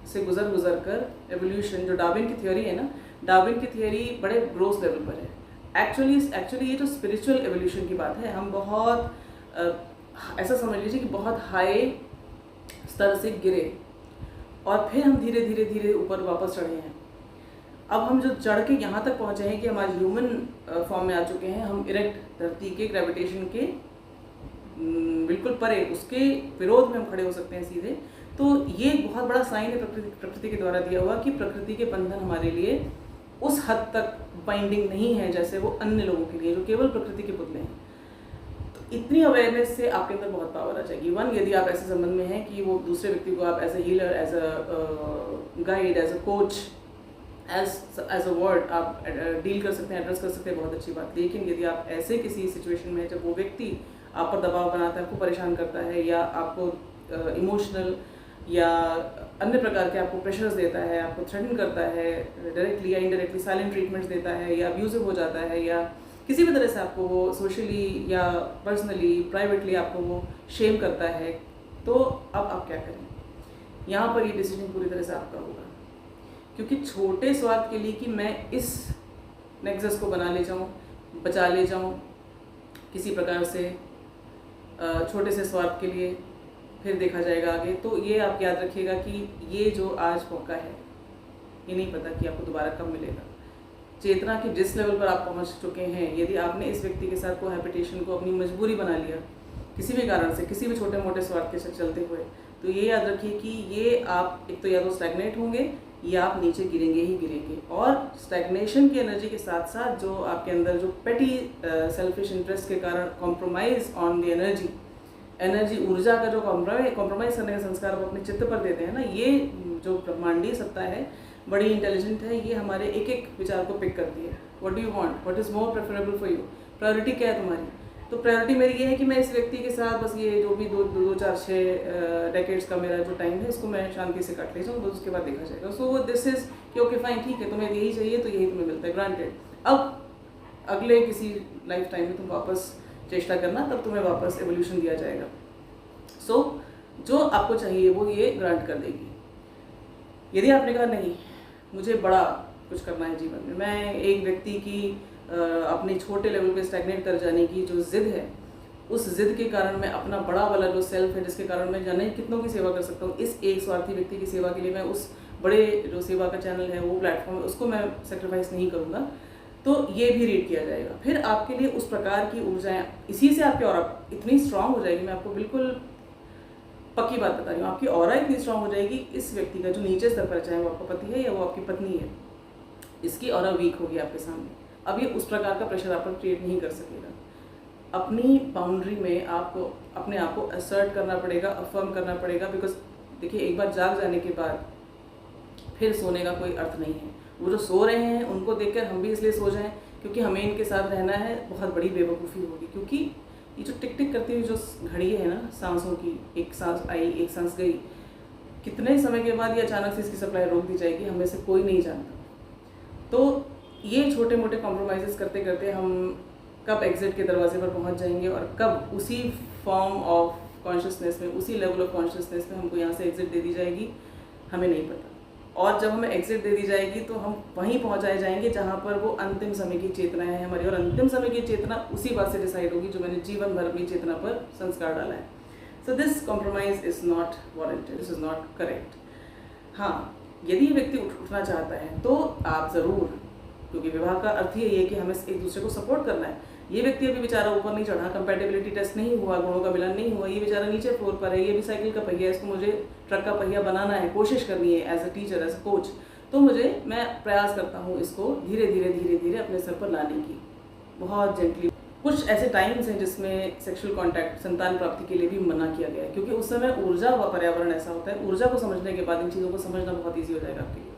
से गुजर कर एवोल्यूशन, जो डार्विन की थ्योरी है ना, डार्विन की थ्योरी बड़े ग्रोस लेवल पर है। एक्चुअली ये जो स्पिरिचुअल एवोल्यूशन की बात है, हम बहुत ऐसा समझ लीजिए कि बहुत हाई स्तर से गिरे और फिर हम धीरे धीरे ऊपर वापस चढ़े हैं। अब हम जो चढ़ के यहाँ तक पहुँचे हैं कि हम आज ह्यूमन फॉर्म में आ चुके हैं, हम इरेक्ट धरती के ग्रेविटेशन के बिल्कुल परे, उसके विरोध में हम खड़े हो सकते हैं सीधे। तो ये एक बहुत बड़ा साइन है प्रकृति के द्वारा दिया हुआ कि प्रकृति के बंधन हमारे लिए उस हद तक बाइंडिंग नहीं है जैसे वो अन्य लोगों के लिए जो केवल प्रकृति के पुतले हैं। तो इतनी अवेयरनेस से आपके अंदर बहुत पावर आ जाएगी। वन, यदि आप ऐसे संबंध में हैं कि वो दूसरे व्यक्ति को आप as a healer, as a guide, as a coach, as a word आप डील कर सकते हैं, एड्रेस कर सकते हैं, बहुत अच्छी बात। लेकिन यदि आप ऐसे किसी सिचुएशन में जब वो व्यक्ति आप पर दबाव बनाता है, आपको परेशान करता है या आपको इमोशनल या अन्य प्रकार के आपको प्रेशर्स देता है, आपको थ्रेटन करता है डायरेक्टली या इनडायरेक्टली, साइलेंट ट्रीटमेंट्स देता है या अब्यूजिव हो जाता है या किसी भी तरह से आपको वो सोशली या पर्सनली, प्राइवेटली आपको वो शेम करता है, तो अब आप क्या करें? यहाँ पर ये डिसीजन पूरी तरह से आपका होगा, क्योंकि छोटे स्वार्थ के लिए कि मैं इस नेक्सस को बना ले जाऊँ, बचा ले जाऊँ किसी प्रकार से, छोटे से स्वार्थ के लिए फिर देखा जाएगा आगे। तो ये आप याद रखिएगा कि ये जो आज मौका है, ये नहीं पता कि आपको दोबारा कब मिलेगा। चेतना के जिस लेवल पर आप पहुंच चुके हैं, यदि आपने इस व्यक्ति के साथ कोहैबिटेशन को अपनी मजबूरी बना लिया किसी भी कारण से, किसी भी छोटे मोटे स्वार्थ के साथ चलते हुए, तो ये याद रखिए कि ये आप एक तो या तो स्टैग्नेट होंगे या आप नीचे गिरेंगे ही गिरेंगे। और स्टैग्नेशन की एनर्जी के साथ साथ जो आपके अंदर जो पेटी सेल्फिश इंटरेस्ट के कारण कॉम्प्रोमाइज़ ऑन द एनर्जी ऊर्जा का जो कॉम्प्रोमाइज़ करने का संस्कार आप अपने चित्त पर देते हैं ना, ये जो ब्रह्मांडीय सत्ता है बड़ी इंटेलिजेंट है, ये हमारे एक एक विचार को पिक करती है। What do you want, what is more preferable for you, priority क्या है तुम्हारी। तो प्रायोरिटी मेरी ये है कि मैं इस व्यक्ति के साथ बस ये जो भी 2, 4, 6 डेकेड्स का मेरा जो टाइम है, इसको मैं शांति से काट ले जाऊँ, बस उसके बाद देखा जाएगा। सो दिस इज़ कि ओके फाइन, ठीक है, तुम्हें यही चाहिए तो यही तुम्हें मिलता है, ग्रांटेड। अब अगले किसी लाइफ टाइम में तुम वापस चेष्टा करना, तब तुम्हें वापस एवोल्यूशन दिया जाएगा। सो जो आपको चाहिए वो ये ग्रांट कर देगी। यदि आपने कहा नहीं, मुझे बड़ा कुछ करना है जीवन में, मैं एक व्यक्ति की अपने छोटे लेवल पे स्टैग्नेट कर जाने की जो ज़िद है, उस ज़िद के कारण मैं अपना बड़ा वाला जो सेल्फ है, जिसके कारण मैं जाने कितनों की सेवा कर सकता हूँ, इस एक स्वार्थी व्यक्ति की सेवा के लिए मैं उस बड़े जो सेवा का चैनल है, वो प्लेटफॉर्म है, उसको मैं सेक्रीफाइस नहीं करूँगा, तो ये भी रीड किया जाएगा। फिर आपके लिए उस प्रकार की ऊर्जाएं, इसी से आपकी ऑरा इतनी स्ट्रांग हो जाएगी, मैं आपको बिल्कुल पक्की बात बता रही हूँ, आपकी ऑरा इतनी स्ट्रांग हो जाएगी, इस व्यक्ति का जो नीचे स्तर पर, चाहे वो आपका पति है या वो आपकी पत्नी है, इसकी ऑरा वीक होगी आपके सामने। अब ये उस प्रकार का प्रेशर आप पर क्रिएट नहीं कर सकेगा। अपनी बाउंड्री में आपको अपने आप को असर्ट करना पड़ेगा, अफर्म करना पड़ेगा, बिकॉज देखिए एक बार जाग जाने के बाद फिर सोने का कोई अर्थ नहीं है। वो जो सो रहे हैं उनको देखकर हम भी इसलिए सो जाएं क्योंकि हमें इनके साथ रहना है, बहुत बड़ी बेवकूफ़ी होगी। क्योंकि ये जो टिक टिक करती हुई जो घड़ी है ना सांसों की, एक सांस आई एक सांस गई, कितने समय के बाद ये अचानक से इसकी सप्लाई रोक दी जाएगी, हमें से कोई नहीं जानता। तो ये छोटे मोटे कॉम्प्रोमाइज़ करते करते हम कब एग्जिट के दरवाजे पर पहुंच जाएंगे और कब उसी फॉर्म ऑफ कॉन्शियसनेस में, उसी लेवल ऑफ कॉन्शियसनेस में हमको यहाँ से एग्जिट दे दी जाएगी, हमें नहीं पता। और जब हमें एग्जिट दे दी जाएगी तो हम वहीं पहुंचाए जाएंगे जहाँ पर वो अंतिम समय की चेतना है हमारी, और अंतिम समय की चेतना उसी बात से डिसाइड होगी जो मैंने जीवन भर अपनी चेतना पर संस्कार डाला है। So this compromise is not warranted, this is not correct. हाँ, यदि व्यक्ति उठना चाहता है तो आप ज़रूर, क्योंकि विवाह का अर्थ ही है कि हमें एक दूसरे को सपोर्ट करना है। ये व्यक्ति अभी बेचारा ऊपर नहीं चढ़ा, कंपैटिबिलिटी टेस्ट नहीं हुआ, गुणों का मिलन नहीं हुआ, ये बेचारा नीचे फ्लोर पर है, ये भी साइकिल का पहिया है, इसको मुझे ट्रक का पहिया बनाना है, कोशिश करनी है as a teacher, as a coach. तो मैं प्रयास करता हूँ इसको धीरे धीरे अपने सर पर लाने की, बहुत जेंटली। कुछ ऐसे टाइम्स हैं जिसमें सेक्सुअल कॉन्टैक्ट संतान प्राप्ति के लिए भी मना किया गया है, क्योंकि उस समय ऊर्जा व पर्यावरण ऐसा होता है, ऊर्जा को समझने के बाद इन चीज़ों को समझना बहुत ईजी हो जाएगा आपके लिए।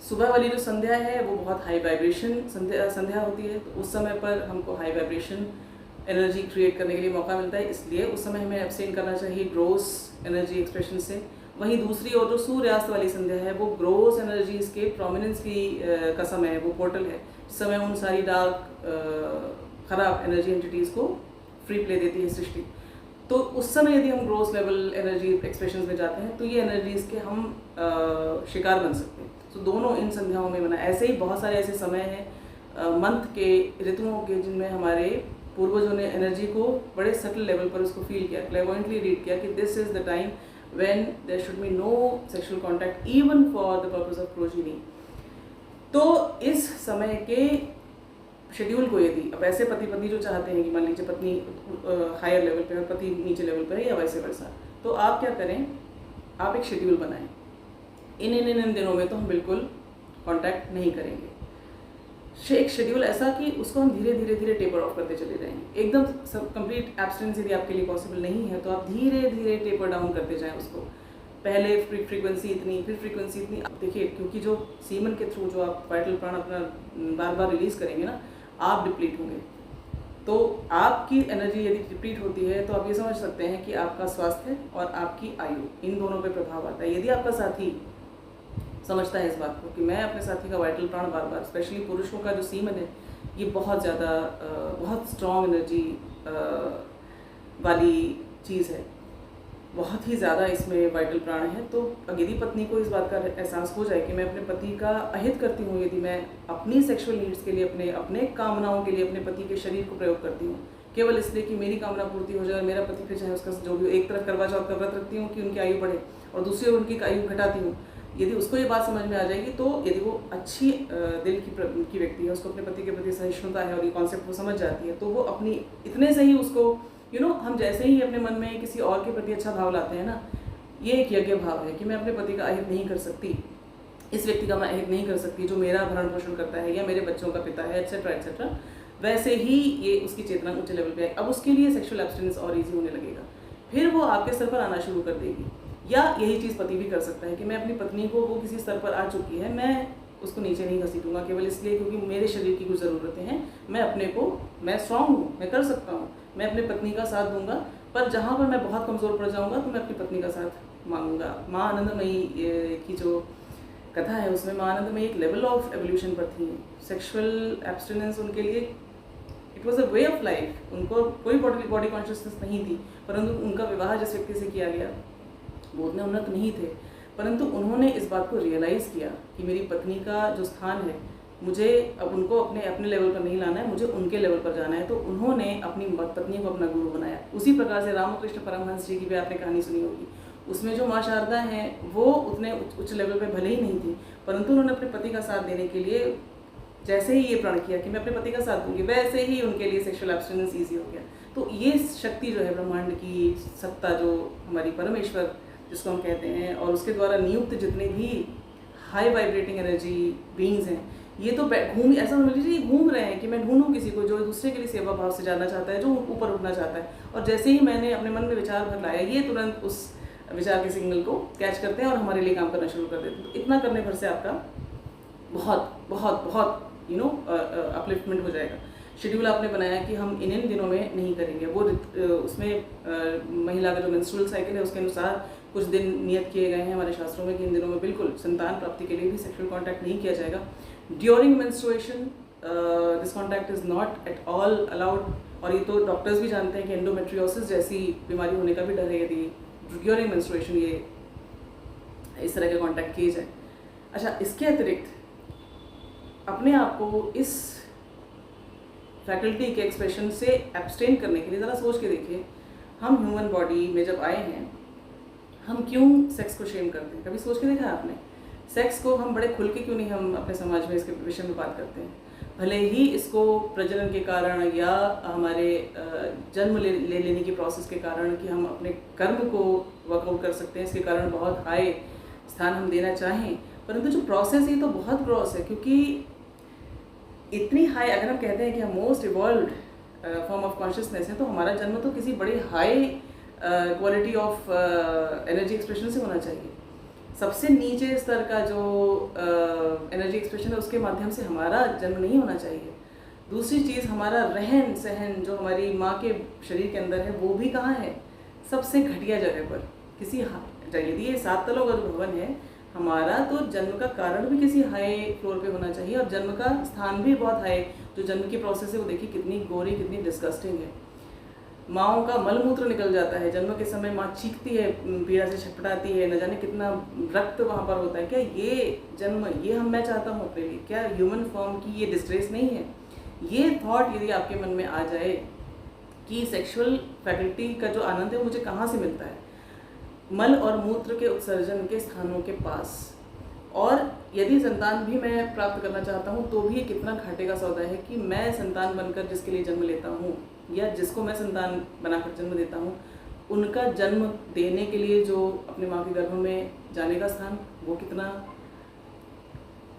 सुबह वाली जो संध्या है वो बहुत हाई वाइब्रेशन संध्या होती है, तो उस समय पर हमको हाई वाइब्रेशन एनर्जी क्रिएट करने के लिए मौका मिलता है, इसलिए उस समय हमें एब्सटेन करना चाहिए ग्रोस एनर्जी एक्सप्रेशन से। वहीं दूसरी ओर जो सूर्यास्त वाली संध्या है वो ग्रोस एनर्जीज के प्रोमिनेंस की का समय है, वो पोर्टल है, इस समय उन सारी डार्क खराब एनर्जी एंटिटीज़ को फ्री प्ले देती है सृष्टि। तो उस समय यदि हम ग्रोस लेवल एनर्जी एक्सप्रेशन में जाते हैं तो ये एनर्जीज़ के हम शिकार बन सकते हैं। तो दोनों इन संध्याओं में बना। ऐसे ही बहुत सारे ऐसे समय हैं मंथ के, ऋतुओं के, जिनमें हमारे पूर्वजों ने एनर्जी को बड़े सटल लेवल पर उसको फील किया, क्लेवॉइंटली रीड किया कि this is the time when there should be no sexual contact even for the purpose of progeny. तो इस समय के शेड्यूल को यदि अब ऐसे पति पत्नी जो चाहते हैं कि मान लीजिए पत्नी हायर लेवल पे और पति नीचे लेवल पर है या वैसे वर्सा, तो आप क्या करें, आप एक शेड्यूल बनाएं। इन दिनों में तो हम बिल्कुल कांटेक्ट नहीं करेंगे। एक शेड्यूल ऐसा कि उसको हम धीरे धीरे टेपर ऑफ करते चले जाएंगे। एकदम सब कंप्लीट एब्सटेंस यदि आपके लिए पॉसिबल नहीं है तो आप धीरे धीरे टेपर डाउन करते जाएं उसको। पहले फ्रीक्वेंसी इतनी, फिर फ्रीक्वेंसी इतनी। अब देखिए, क्योंकि जो सीमन के थ्रू जो आप वाइटल प्राण अपना बार बार रिलीज करेंगे ना, आप डिप्लीट होंगे। तो आपकी एनर्जी यदि डिप्लीट होती है तो आप ये समझ सकते हैं कि आपका स्वास्थ्य और आपकी आयु, इन दोनों पे प्रभाव आता है। यदि आपका साथी समझता है इस बात को कि मैं अपने साथी का वाइटल प्राण बार बार, स्पेशली पुरुषों का जो सीमन है ये बहुत ज़्यादा बहुत स्ट्रॉन्ग एनर्जी वाली चीज़ है, बहुत ही ज़्यादा इसमें वाइटल प्राण है। तो यदि पत्नी को इस बात का एहसास हो जाए कि मैं अपने पति का अहित करती हूँ, यदि मैं अपनी सेक्सुअल नीड्स के लिए, अपने कामनाओं के लिए अपने पति के शरीर को प्रयोग करती हूँ केवल इसलिए कि मेरी कामना पूर्ति हो जाए, मेरा पति फिर चाहे उसका जो भी, एक तरफ करवा चौथ का व्रत रखती हूँ कि उनकी आयु बढ़े और दूसरी ओर उनकी आयु घटाती हूँ, यदि उसको ये बात समझ में आ जाएगी, तो यदि वो अच्छी दिल की व्यक्ति है, उसको अपने पति के प्रति सहिष्णुता है और ये कॉन्सेप्ट वो समझ जाती है, तो वो अपनी इतने से ही उसको हम जैसे ही अपने मन में किसी और के प्रति अच्छा भाव लाते हैं ना, ये एक यज्ञ भाव है कि मैं अपने पति का अहित नहीं कर सकती, इस व्यक्ति का मैं अहित नहीं कर सकती जो मेरा भरण पोषण करता है या मेरे बच्चों का पिता है, एटसेट्रा एटसेट्रा। वैसे ही ये उसकी चेतना ऊंचे लेवल पे है। अब उसके लिए सेक्सुअल एब्सटेंस और ईजी होने लगेगा, फिर वो आपके स्तर पर आना शुरू कर देगी। या यही चीज़ पति भी कर सकता है कि मैं अपनी पत्नी को, वो किसी स्तर पर आ चुकी है, मैं उसको नीचे नहीं घसीटूंगा केवल इसलिए क्योंकि मेरे शरीर की कुछ ज़रूरतें हैं, मैं स्ट्रांग हूँ, मैं कर सकता हूँ, मैं अपनी पत्नी का साथ दूंगा, पर जहाँ पर मैं बहुत कमज़ोर पड़ जाऊँगा तो मैं अपनी पत्नी का साथ मांगूंगा। माँ आनंदमयी की जो कथा है उसमें माँ आनंदमयी एक लेवल ऑफ एवोल्यूशन पर थी। सेक्सुअल एब्सटिनेंस उनके लिए it was a way of life, उनको कोई बॉडी कॉन्शियसनेस नहीं थी, परंतु उनका विवाह जिस व्यक्ति से किया गया वो उतने उन्नत नहीं थे, परंतु उन्होंने इस बात को रियलाइज़ किया कि मेरी पत्नी का जो स्थान है, मुझे अब उनको अपने लेवल पर नहीं लाना है, मुझे उनके लेवल पर जाना है। तो उन्होंने अपनी पत्नी को अपना गुरु बनाया। उसी प्रकार से रामकृष्ण परमहंस जी की भी आपने कहानी सुनी होगी। उसमें जो माँ शारदा हैं वो उतने उच्च लेवल पे भले ही नहीं थी, परंतु उन्होंने अपने पति का साथ देने के लिए जैसे ही ये प्रण किया कि मैं अपने पति का साथ दूंगी, वैसे ही उनके लिए सेक्सुअल एब्स्टिनेंस ईजी हो गया। तो ये शक्ति जो है ब्रह्मांड की सत्ता, जो हमारी परमेश्वर जिसको हम कहते हैं, और उसके द्वारा नियुक्त जितने भी हाई वाइब्रेटिंग एनर्जी बीइंग्स हैं, ये तो ऐसा समझ लीजिए घूम रहे हैं कि मैं ढूंढूं किसी को जो दूसरे के लिए सेवा भाव से जाना चाहता है, जो ऊपर उठना चाहता है। और जैसे ही मैंने अपने मन में विचार भर लाया, ये तुरंत उस विचार के सिग्नल को कैच करते हैं और हमारे लिए काम करना शुरू कर देते हैं। तो इतना करने भर से आपका बहुत बहुत बहुत अपलिफ्टमेंट हो जाएगा। शेड्यूल आपने बनाया कि हम इन दिनों में नहीं करेंगे, वो उसमें महिला का जो मेंस्ट्रुअल साइकिल है उसके अनुसार कुछ दिन नियत किए गए हैं हमारे शास्त्रों में कि इन दिनों में बिल्कुल संतान प्राप्ति के लिए भी सेक्सुअल कॉन्टैक्ट नहीं किया जाएगा। During menstruation this contact is not at all allowed, और ये तो डॉक्टर्स भी जानते हैं कि एंडोमेट्रियोसिस जैसी बीमारी होने का भी डर है यदि ड्यूरिंग मेंस्ट्रुएशन ये इस तरह के कॉन्टैक्ट किए जाए। अच्छा, इसके अतिरिक्त अपने आप को इस फैकल्टी के एक्सप्रेशन से एब्सटेन करने के लिए ज़रा सोच के देखिए, हम ह्यूमन बॉडी में जब आए हैं हम क्यों सेक्स को शेम करते हैं? कभी सोच के देखा है आपने? सेक्स को हम बड़े खुल के क्यों नहीं हम अपने समाज में इसके विषय में बात करते हैं? भले ही इसको प्रजनन के कारण या हमारे जन्म लेने की प्रोसेस के कारण कि हम अपने कर्म को वर्कआउट कर सकते हैं, इसके कारण बहुत हाई स्थान हम देना चाहें, परंतु जो प्रोसेस है तो बहुत ग्रॉस है, क्योंकि इतनी हाई, अगर हम कहते हैं कि हम most evolved form of consciousness है, तो हमारा जन्म तो किसी बड़ी high quality of energy expression से होना चाहिए। सबसे नीचे स्तर का जो एनर्जी एक्सप्रेशन है उसके माध्यम से हमारा जन्म नहीं होना चाहिए। दूसरी चीज़, हमारा रहन सहन जो हमारी माँ के शरीर के अंदर है वो भी कहाँ है? सबसे घटिया जगह पर। किसी यदि ये 7 तलों का जो भवन है हमारा, तो जन्म का कारण भी किसी हाई फ्लोर पे होना चाहिए, और जन्म का स्थान भी बहुत हाई। जो जन्म की प्रोसेस है वो देखिए कितनी गोरी, कितनी डिस्गस्टिंग है। माँओं का मलमूत्र निकल जाता है जन्म के समय, माँ चीखती है, पीड़ा से छटपटाती है, न जाने कितना रक्त वहाँ पर होता है। क्या ये जन्म, ये मैं चाहता हूँ अपने लिए? क्या ह्यूमन फॉर्म की ये डिस्ग्रेस नहीं है? ये थॉट यदि आपके मन में आ जाए कि सेक्सुअल फैकल्टी का जो आनंद है वो मुझे कहाँ से मिलता है? मल और मूत्र के उत्सर्जन के स्थानों के पास। और यदि संतान भी मैं प्राप्त करना चाहता हूँ तो भी कितना घाटे का सौदा है कि मैं संतान बनकर जिसके लिए जन्म लेता हूँ या जिसको मैं संतान बनाकर जन्म देता हूँ, उनका जन्म देने के लिए जो अपने माँ के गर्भ में जाने का स्थान वो कितना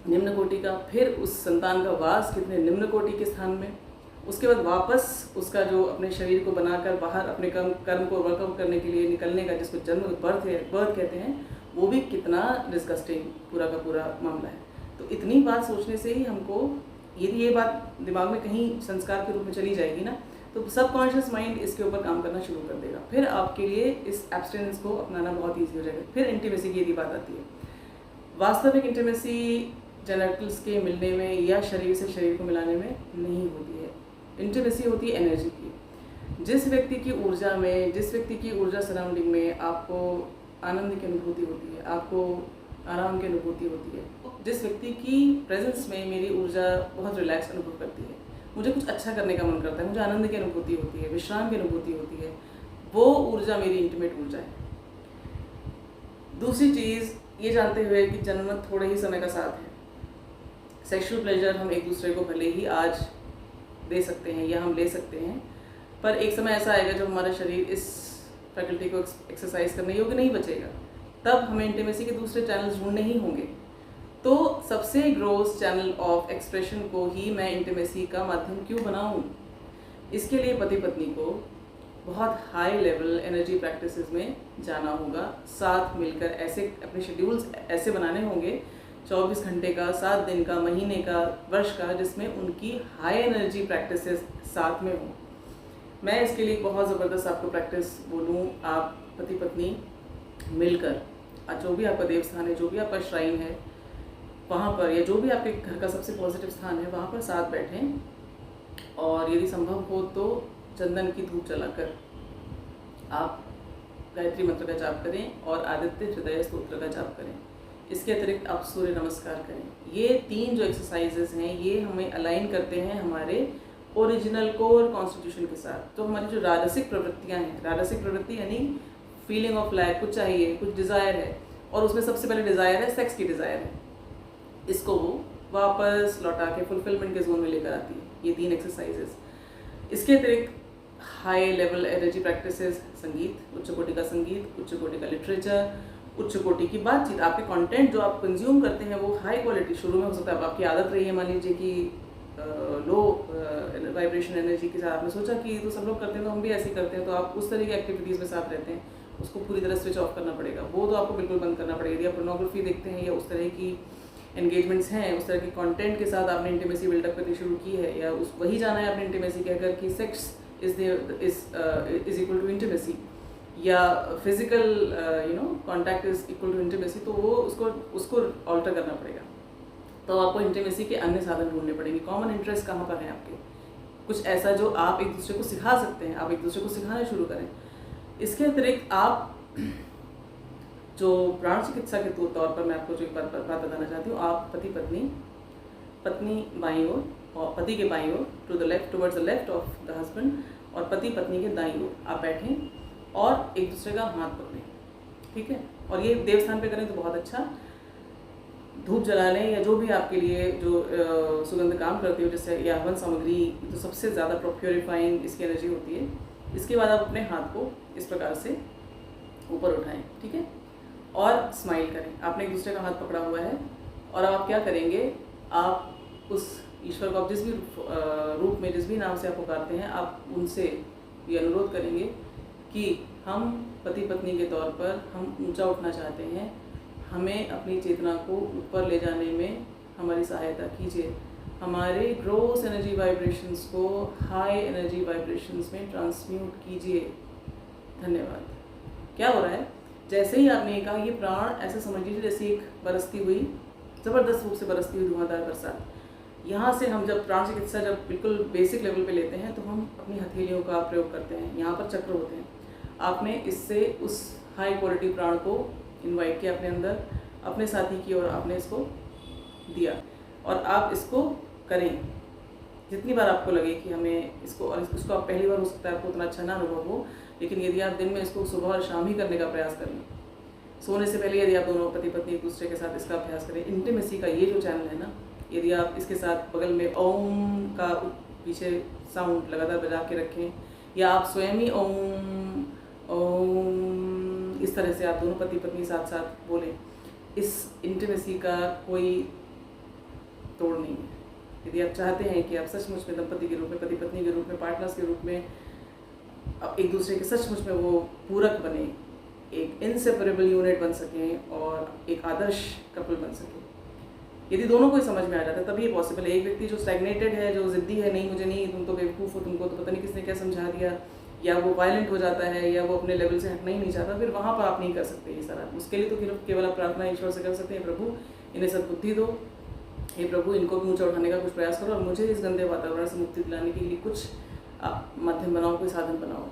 निम्न कोटि का, फिर उस संतान का वास कितने निम्न कोटि के स्थान में, उसके बाद वापस उसका जो अपने शरीर को बनाकर बाहर अपने कर्म को वर्कआउट करने के लिए निकलने का, जिसको जन्म बर्थ कहते हैं, वो भी कितना डिस्गस्टिंग पूरा का पूरा मामला है। तो इतनी बात सोचने से ही हमको, यदि ये बात दिमाग में कहीं संस्कार के रूप में चली जाएगी ना, तो सबकॉन्शियस माइंड इसके ऊपर काम करना शुरू कर देगा। फिर आपके लिए इस एब्स्टिनेंस को अपनाना बहुत ईजी हो जाएगा। फिर इंटीमेसी की यदि बात आती है, वास्तविक इंटीमेसी जेनेटल्स के मिलने में या शरीर से शरीर को मिलाने में नहीं होती है। इंटीमेसी होती है एनर्जी की। जिस व्यक्ति की ऊर्जा में, जिस व्यक्ति की ऊर्जा सराउंडिंग में आपको आनंद की अनुभूति होती है, आपको आराम की अनुभूति होती है, जिस व्यक्ति की प्रेजेंस में मेरी ऊर्जा बहुत रिलैक्स अनुभव करती है, मुझे कुछ अच्छा करने का मन करता है, मुझे आनंद की अनुभूति होती है, विश्राम की अनुभूति होती है, वो ऊर्जा मेरी इंटीमेट ऊर्जा है। दूसरी चीज़ ये जानते हुए कि जन्म थोड़े ही समय का साथ है, सेक्सुअल प्लेजर हम एक दूसरे को भले ही आज दे सकते हैं या हम ले सकते हैं, पर एक समय ऐसा आएगा जब हमारा शरीर इस फैकल्टी को एक्सरसाइज करने योग्य नहीं बचेगा, तब हमें इंटीमेसी के दूसरे चैनल्स ढूंढने ही होंगे। तो सबसे ग्रोस चैनल ऑफ एक्सप्रेशन को ही मैं इंटीमेसी का माध्यम क्यों बनाऊं? इसके लिए पति पत्नी को बहुत हाई लेवल एनर्जी प्रैक्टिसेस में जाना होगा, साथ मिलकर ऐसे अपने शेड्यूल्स ऐसे बनाने होंगे 24 घंटे का, 7 दिन का, महीने का, वर्ष का, जिसमें उनकी हाई एनर्जी प्रैक्टिसेस साथ में हो। मैं इसके लिए बहुत ज़बरदस्त आपको प्रैक्टिस बोलूँ, आप पति पत्नी मिलकर जो भी आपका देवस्थान है, जो भी आपका श्राइन है वहाँ पर, या जो भी आपके घर का सबसे पॉजिटिव स्थान है वहाँ पर साथ बैठें, और यदि संभव हो तो चंदन की धूप जलाकर आप गायत्री मंत्र का जाप करें और आदित्य हृदय स्तोत्र का जाप करें। इसके अतिरिक्त आप सूर्य नमस्कार करें। ये 3 जो एक्सरसाइजेस हैं ये हमें अलाइन करते हैं हमारे ओरिजिनल कोर कॉन्स्टिट्यूशन के साथ। तो हमारी जो राजसिक प्रवृत्तियाँ हैं, राजसिक प्रवृत्ति यानी फीलिंग ऑफ लैक, कुछ चाहिए, कुछ डिज़ायर है, और उसमें सबसे पहले डिज़ायर है सेक्स की डिज़ायर है, इसको वो वापस लौटा के फुलफिलमेंट के जोन में लेकर आती है। ये 3 एक्सरसाइजेस। इसके अतिरिक्त हाई लेवल एनर्जी प्रैक्टिसेस, संगीत, उच्च कोटि का संगीत, उच्च कोटि का लिटरेचर, उच्च कोटि की बातचीत, आपके कंटेंट जो आप कंज्यूम करते हैं वो हाई क्वालिटी। शुरू में हो सकता है आपकी आदत रही है, मान लीजिए कि लो वाइब्रेशन एनर्जी के साथ आपने सोचा कि तो सब लोग करते हैं तो हम भी ऐसे ही करते हैं, तो आप उस तरह की एक्टिविटीज़ में साथ रहते हैं, उसको पूरी तरह स्विच ऑफ करना पड़ेगा। वो तो आपको बिल्कुल बंद करना पड़ेगा। यदि आप पोर्नोग्राफी देखते हैं या उस तरह की एंगेजमेंट्स हैं, उस तरह के कंटेंट के साथ आपने इंटीमेसी बिल्डअप करनी शुरू की है, या उस वही जाना है आपने इंटीमेसी कहकर कि sex is equal to intimacy, या physical contact is equal to intimacy, तो वो उसको ऑल्टर करना पड़ेगा। तो आपको इंटीमेसी के अन्य साधन ढूंढने पड़ेंगे। कॉमन इंटरेस्ट कहाँ पर है आपके, कुछ ऐसा जो आप एक दूसरे को सिखा सकते हैं, आप एक दूसरे को सिखाना शुरू करें। इसके अतिरिक्त आप जो प्राण चिकित्सा के तौर पर मैं आपको जो एक बात बताना चाहती हूँ, आप पत्नी बाईं ओर और पति के बाईं ओर towards the left of the husband, और पति पत्नी के दाईं ओर आप बैठें और एक दूसरे का हाथ पकड़ें, ठीक है। और ये देवस्थान पे करें तो बहुत अच्छा। धूप जला लें या जो भी आपके लिए जो सुगंध काम करती हो, जैसे या हवन सामग्री, तो सबसे ज़्यादा प्योरीफाइंग इसकी एनर्जी होती है। इसके बाद आप अपने हाथ को इस प्रकार से ऊपर उठाएं, ठीक है, और स्माइल करें। आपने एक दूसरे का हाथ पकड़ा हुआ है और अब आप क्या करेंगे, आप उस ईश्वर को आप जिस भी रूप में, जिस भी नाम से आप पुकारते हैं, आप उनसे ये अनुरोध करेंगे कि हम पति पत्नी के तौर पर हम ऊंचा उठना चाहते हैं, हमें अपनी चेतना को ऊपर ले जाने में हमारी सहायता कीजिए, हमारे ग्रोस एनर्जी वाइब्रेशंस को हाई एनर्जी वाइब्रेशंस में ट्रांसम्यूट कीजिए, धन्यवाद। क्या हो रहा है, जैसे ही आपने कहा, ये प्राण ऐसे समझ लीजिए जैसे एक बरसती हुई, ज़बरदस्त रूप से बरसती हुई धुआंधार बरसात। यहाँ से हम जब प्राण चिकित्सा जब बिल्कुल बेसिक लेवल पे लेते हैं तो हम अपनी हथेलियों का प्रयोग करते हैं, यहाँ पर चक्र होते हैं। आपने इससे उस हाई क्वालिटी प्राण को इनवाइट किया अपने अंदर, अपने साथी की ओर आपने इसको दिया, और आप इसको करें जितनी बार आपको लगे कि हमें इसको, और इसको आप पहली बार हो सकता है आपको उतना अच्छा ना अनुभव हो, लेकिन यदि आप दिन में इसको सुबह और शाम ही करने का प्रयास करें, सोने से पहले यदि आप दोनों पति पत्नी एक दूसरे के साथ इसका अभ्यास करें, इंटीमेसी का ये जो चैनल है ना, यदि आप इसके साथ बगल में ओम का पीछे साउंड लगातार बजा के रखें, या आप स्वयं ही ओम ओम इस तरह से आप दोनों पति पत्नी साथ साथ बोलें, इस इंटीमेसी का कोई तोड़ नहीं है। यदि आप चाहते हैं कि आप सचमुच में दंपति के रूप में, पति पत्नी के रूप में, पार्टनर्स के रूप में एक दूसरे के सचमुच में वो पूरक बने, एक इनसेपरेबल यूनिट बन सकें और एक आदर्श कपल बन सकें, यदि दोनों को ही समझ में आ जाता है तभी ये पॉसिबल है। एक व्यक्ति जो स्टैग्नेटेड है, जो ज़िद्दी है, नहीं मुझे नहीं, तुम तो बेवकूफ़ हो, तुमको तो पता नहीं किसने क्या समझा दिया, या वो वायलेंट हो जाता है, या वो अपने लेवल से हटना ही नहीं चाहता, फिर वहाँ पर आप नहीं कर सकते ये सारा। उसके लिए तो केवल आप प्रार्थना ईश्वर से कर सकते हैं, प्रभु इन्हें सद्बुद्धि दो, हे प्रभु इनको भी ऊंचा उठाने का कुछ प्रयास करो, और मुझे इस गंदे वातावरण से मुक्ति दिलाने के लिए कुछ माध्यम बनाओ, कोई साधन बनाओ।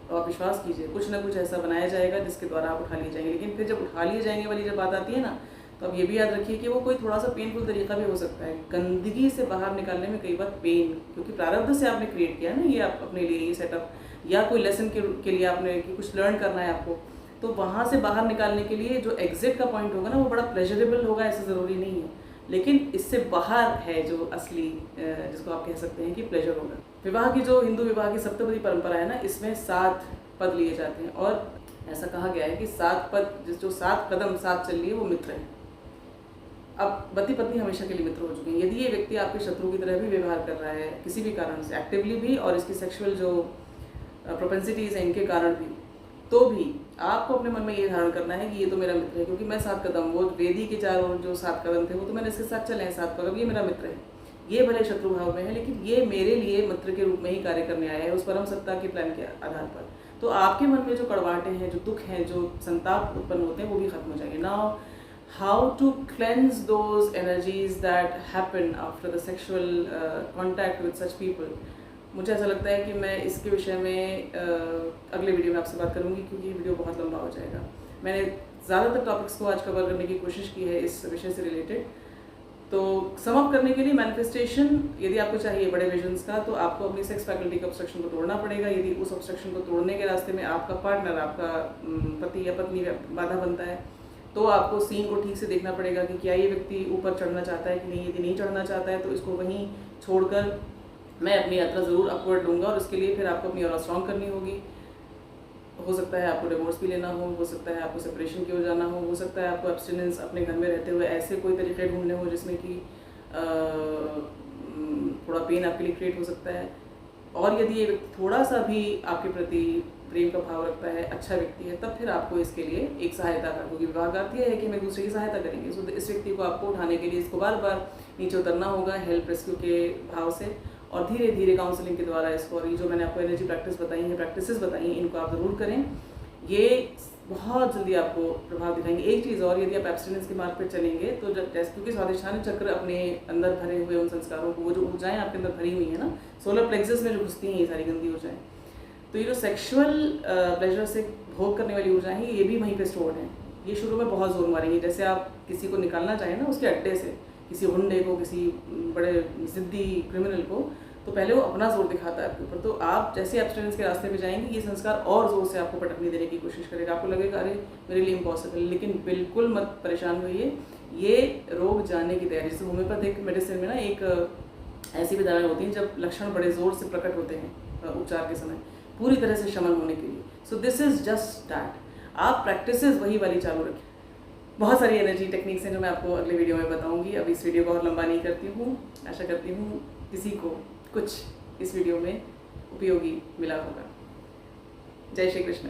तो आप विश्वास कीजिए कुछ ना कुछ ऐसा बनाया जाएगा जिसके द्वारा आप उठा लिए जाएंगे। लेकिन फिर जब उठा लिए जाएंगे वाली जब बात आती है ना, तो अब ये भी याद रखिए कि वो कोई थोड़ा सा पेनफुल तरीका भी हो सकता है। गंदगी से बाहर निकालने में कई बार पेन, क्योंकि प्रारब्ध से आपने क्रिएट किया ना ये आप अपने लिए ये सेटअप, या कोई लेसन के लिए आपने कि कुछ लर्न करना है आपको, तो वहाँ से बाहर निकालने के लिए जो एग्जिट का पॉइंट होगा ना, वो बड़ा प्लेजरेबल होगा, ऐसा ज़रूरी नहीं है, लेकिन इससे बाहर है जो असली, जिसको आप कह सकते हैं कि प्लेजर होगा। विवाह की जो हिंदू विवाह की सप्तपदी परंपरा है ना, इसमें 7 पद लिए जाते हैं, और ऐसा कहा गया है कि 7 पद, जो 7 कदम साथ चल लिए वो मित्र हैं। अब पति पत्नी हमेशा के लिए मित्र हो चुके हैं। यदि ये व्यक्ति आपके शत्रु की तरह भी व्यवहार कर रहा है किसी भी कारण से, एक्टिवली भी और इसकी सेक्सुअल जो प्रोपेंसिटीज़ हैं इनके कारण भी, तो भी आपको अपने मन में ये धारण करना है कि ये तो मेरा मित्र है, क्योंकि मैं 7 कदम, वो वेदी के चारों जो 7 कदम थे वो तो मैंने इसके साथ चले हैं 7 कदम, ये मेरा मित्र है। ये भले शत्रु भाव में है, लेकिन ये मेरे लिए मित्र के रूप में ही कार्य करने आया है, उस परम सत्ता के प्लान के आधार पर। तो आपके मन में जो कड़वाहटें हैं, जो दुख हैं, जो संताप उत्पन्न होते हैं, वो भी खत्म हो जाएंगे। Now how to cleanse those energies that happen after the sexual contact with such people, मुझे ऐसा लगता है कि मैं इसके विषय में अगले वीडियो में आपसे बात करूंगी, क्योंकि ये वीडियो बहुत लंबा हो जाएगा। मैंने ज़्यादातर टॉपिक्स को आज कवर करने की कोशिश की है इस विषय से रिलेटेड, तो सम अप करने के लिए मैनिफेस्टेशन, यदि आपको चाहिए बड़े विजन्स का, तो आपको अपनी सेक्स फैकल्टी के ऑब्स्ट्रक्शन को तोड़ना पड़ेगा। यदि उस ऑब्स्ट्रक्शन को तोड़ने के रास्ते में आपका पार्टनर, आपका पति या पत्नी बाधा बनता है, तो आपको सीन को ठीक से देखना पड़ेगा कि क्या ये व्यक्ति ऊपर चढ़ना चाहता है कि नहीं। यदि नहीं चढ़ना चाहता है तो इसको वहीं छोड़कर मैं अपनी यात्रा ज़रूर अपवर्ड लूँगा, और उसके लिए फिर आपको अपनी और स्ट्रॉन्ग करनी होगी। हो सकता है आपको डिवोर्स भी लेना हो सकता है आपको सेपरेशन की ओर जाना हो सकता है आपको एब्सटिनेंस अपने घर में रहते हुए ऐसे कोई तरीके ढूंढने हो जिसमें कि थोड़ा पेन आपके लिए क्रिएट हो सकता है। और यदि ये व्यक्ति थोड़ा सा भी आपके प्रति प्रेम का भाव रखता है, अच्छा व्यक्ति है, तब फिर आपको इसके लिए एक सहायता का, क्योंकि विवाह का अर्थ यह है कि हम एक दूसरे की सहायता करेंगे। सो इस व्यक्ति को आपको उठाने के लिए इसको बार बार नीचे उतरना होगा हेल्प रेस्क्यू के भाव से, और धीरे धीरे काउंसलिंग के द्वारा इसको, और ये जो मैंने आपको एनर्जी प्रैक्टिस बताई हैं, प्रैक्टिसेस बताई हैं, इनको आप ज़रूर करें। ये बहुत जल्दी आपको प्रभाव दिखाएंगे। एक चीज़ और, यदि आप एब्सटिनेंस के मार्ग पर चलेंगे तो जब जैसे, क्योंकि स्वादिष्ठान चक्र अपने अंदर भरे हुए उन संस्कारों को, वो जो ऊर्जाएं आपके अंदर भरी हुई है ना, सोलर प्लेक्सस में जो घुसती हैं ये सारी गंदी ऊर्जाएं, तो ये जो सेक्सुअल प्लेजर से भोग करने वाली ऊर्जाएं हैं, ये भी वहीं पे स्टोर हैं। ये शुरू में बहुत जोर मारेंगी। जैसे आप किसी को निकालना चाहें ना उसके अड्डे से, किसी हुंडे को, किसी बड़े जिद्दी क्रिमिनल को, तो पहले वो अपना जोर दिखाता है आपके ऊपर। तो आप जैसे एब्सटिनेंस के रास्ते पे जाएंगे, ये संस्कार और जोर से आपको पटकनी देने की कोशिश करेगा। आपको लगेगा अरे मेरे लिए इम्पॉसिबल, लेकिन बिल्कुल मत परेशान होइए, ये रोग जाने की तैयारी। जैसे होम्योपैथिक मेडिसिन में ना एक ऐसी भी दवाएं होती हैं जब लक्षण बड़े जोर से प्रकट होते हैं उपचार के समय, पूरी तरह से शमन होने के लिए। So this is just that. आप प्रैक्टिसेस वही वाली चालू रखें। बहुत सारी एनर्जी टेक्निक्स हैं जो मैं आपको अगले वीडियो में बताऊंगी। अब इस वीडियो को और लंबा नहीं करती हूँ। आशा करती हूँ किसी को कुछ इस वीडियो में उपयोगी मिला होगा। जय श्री कृष्ण।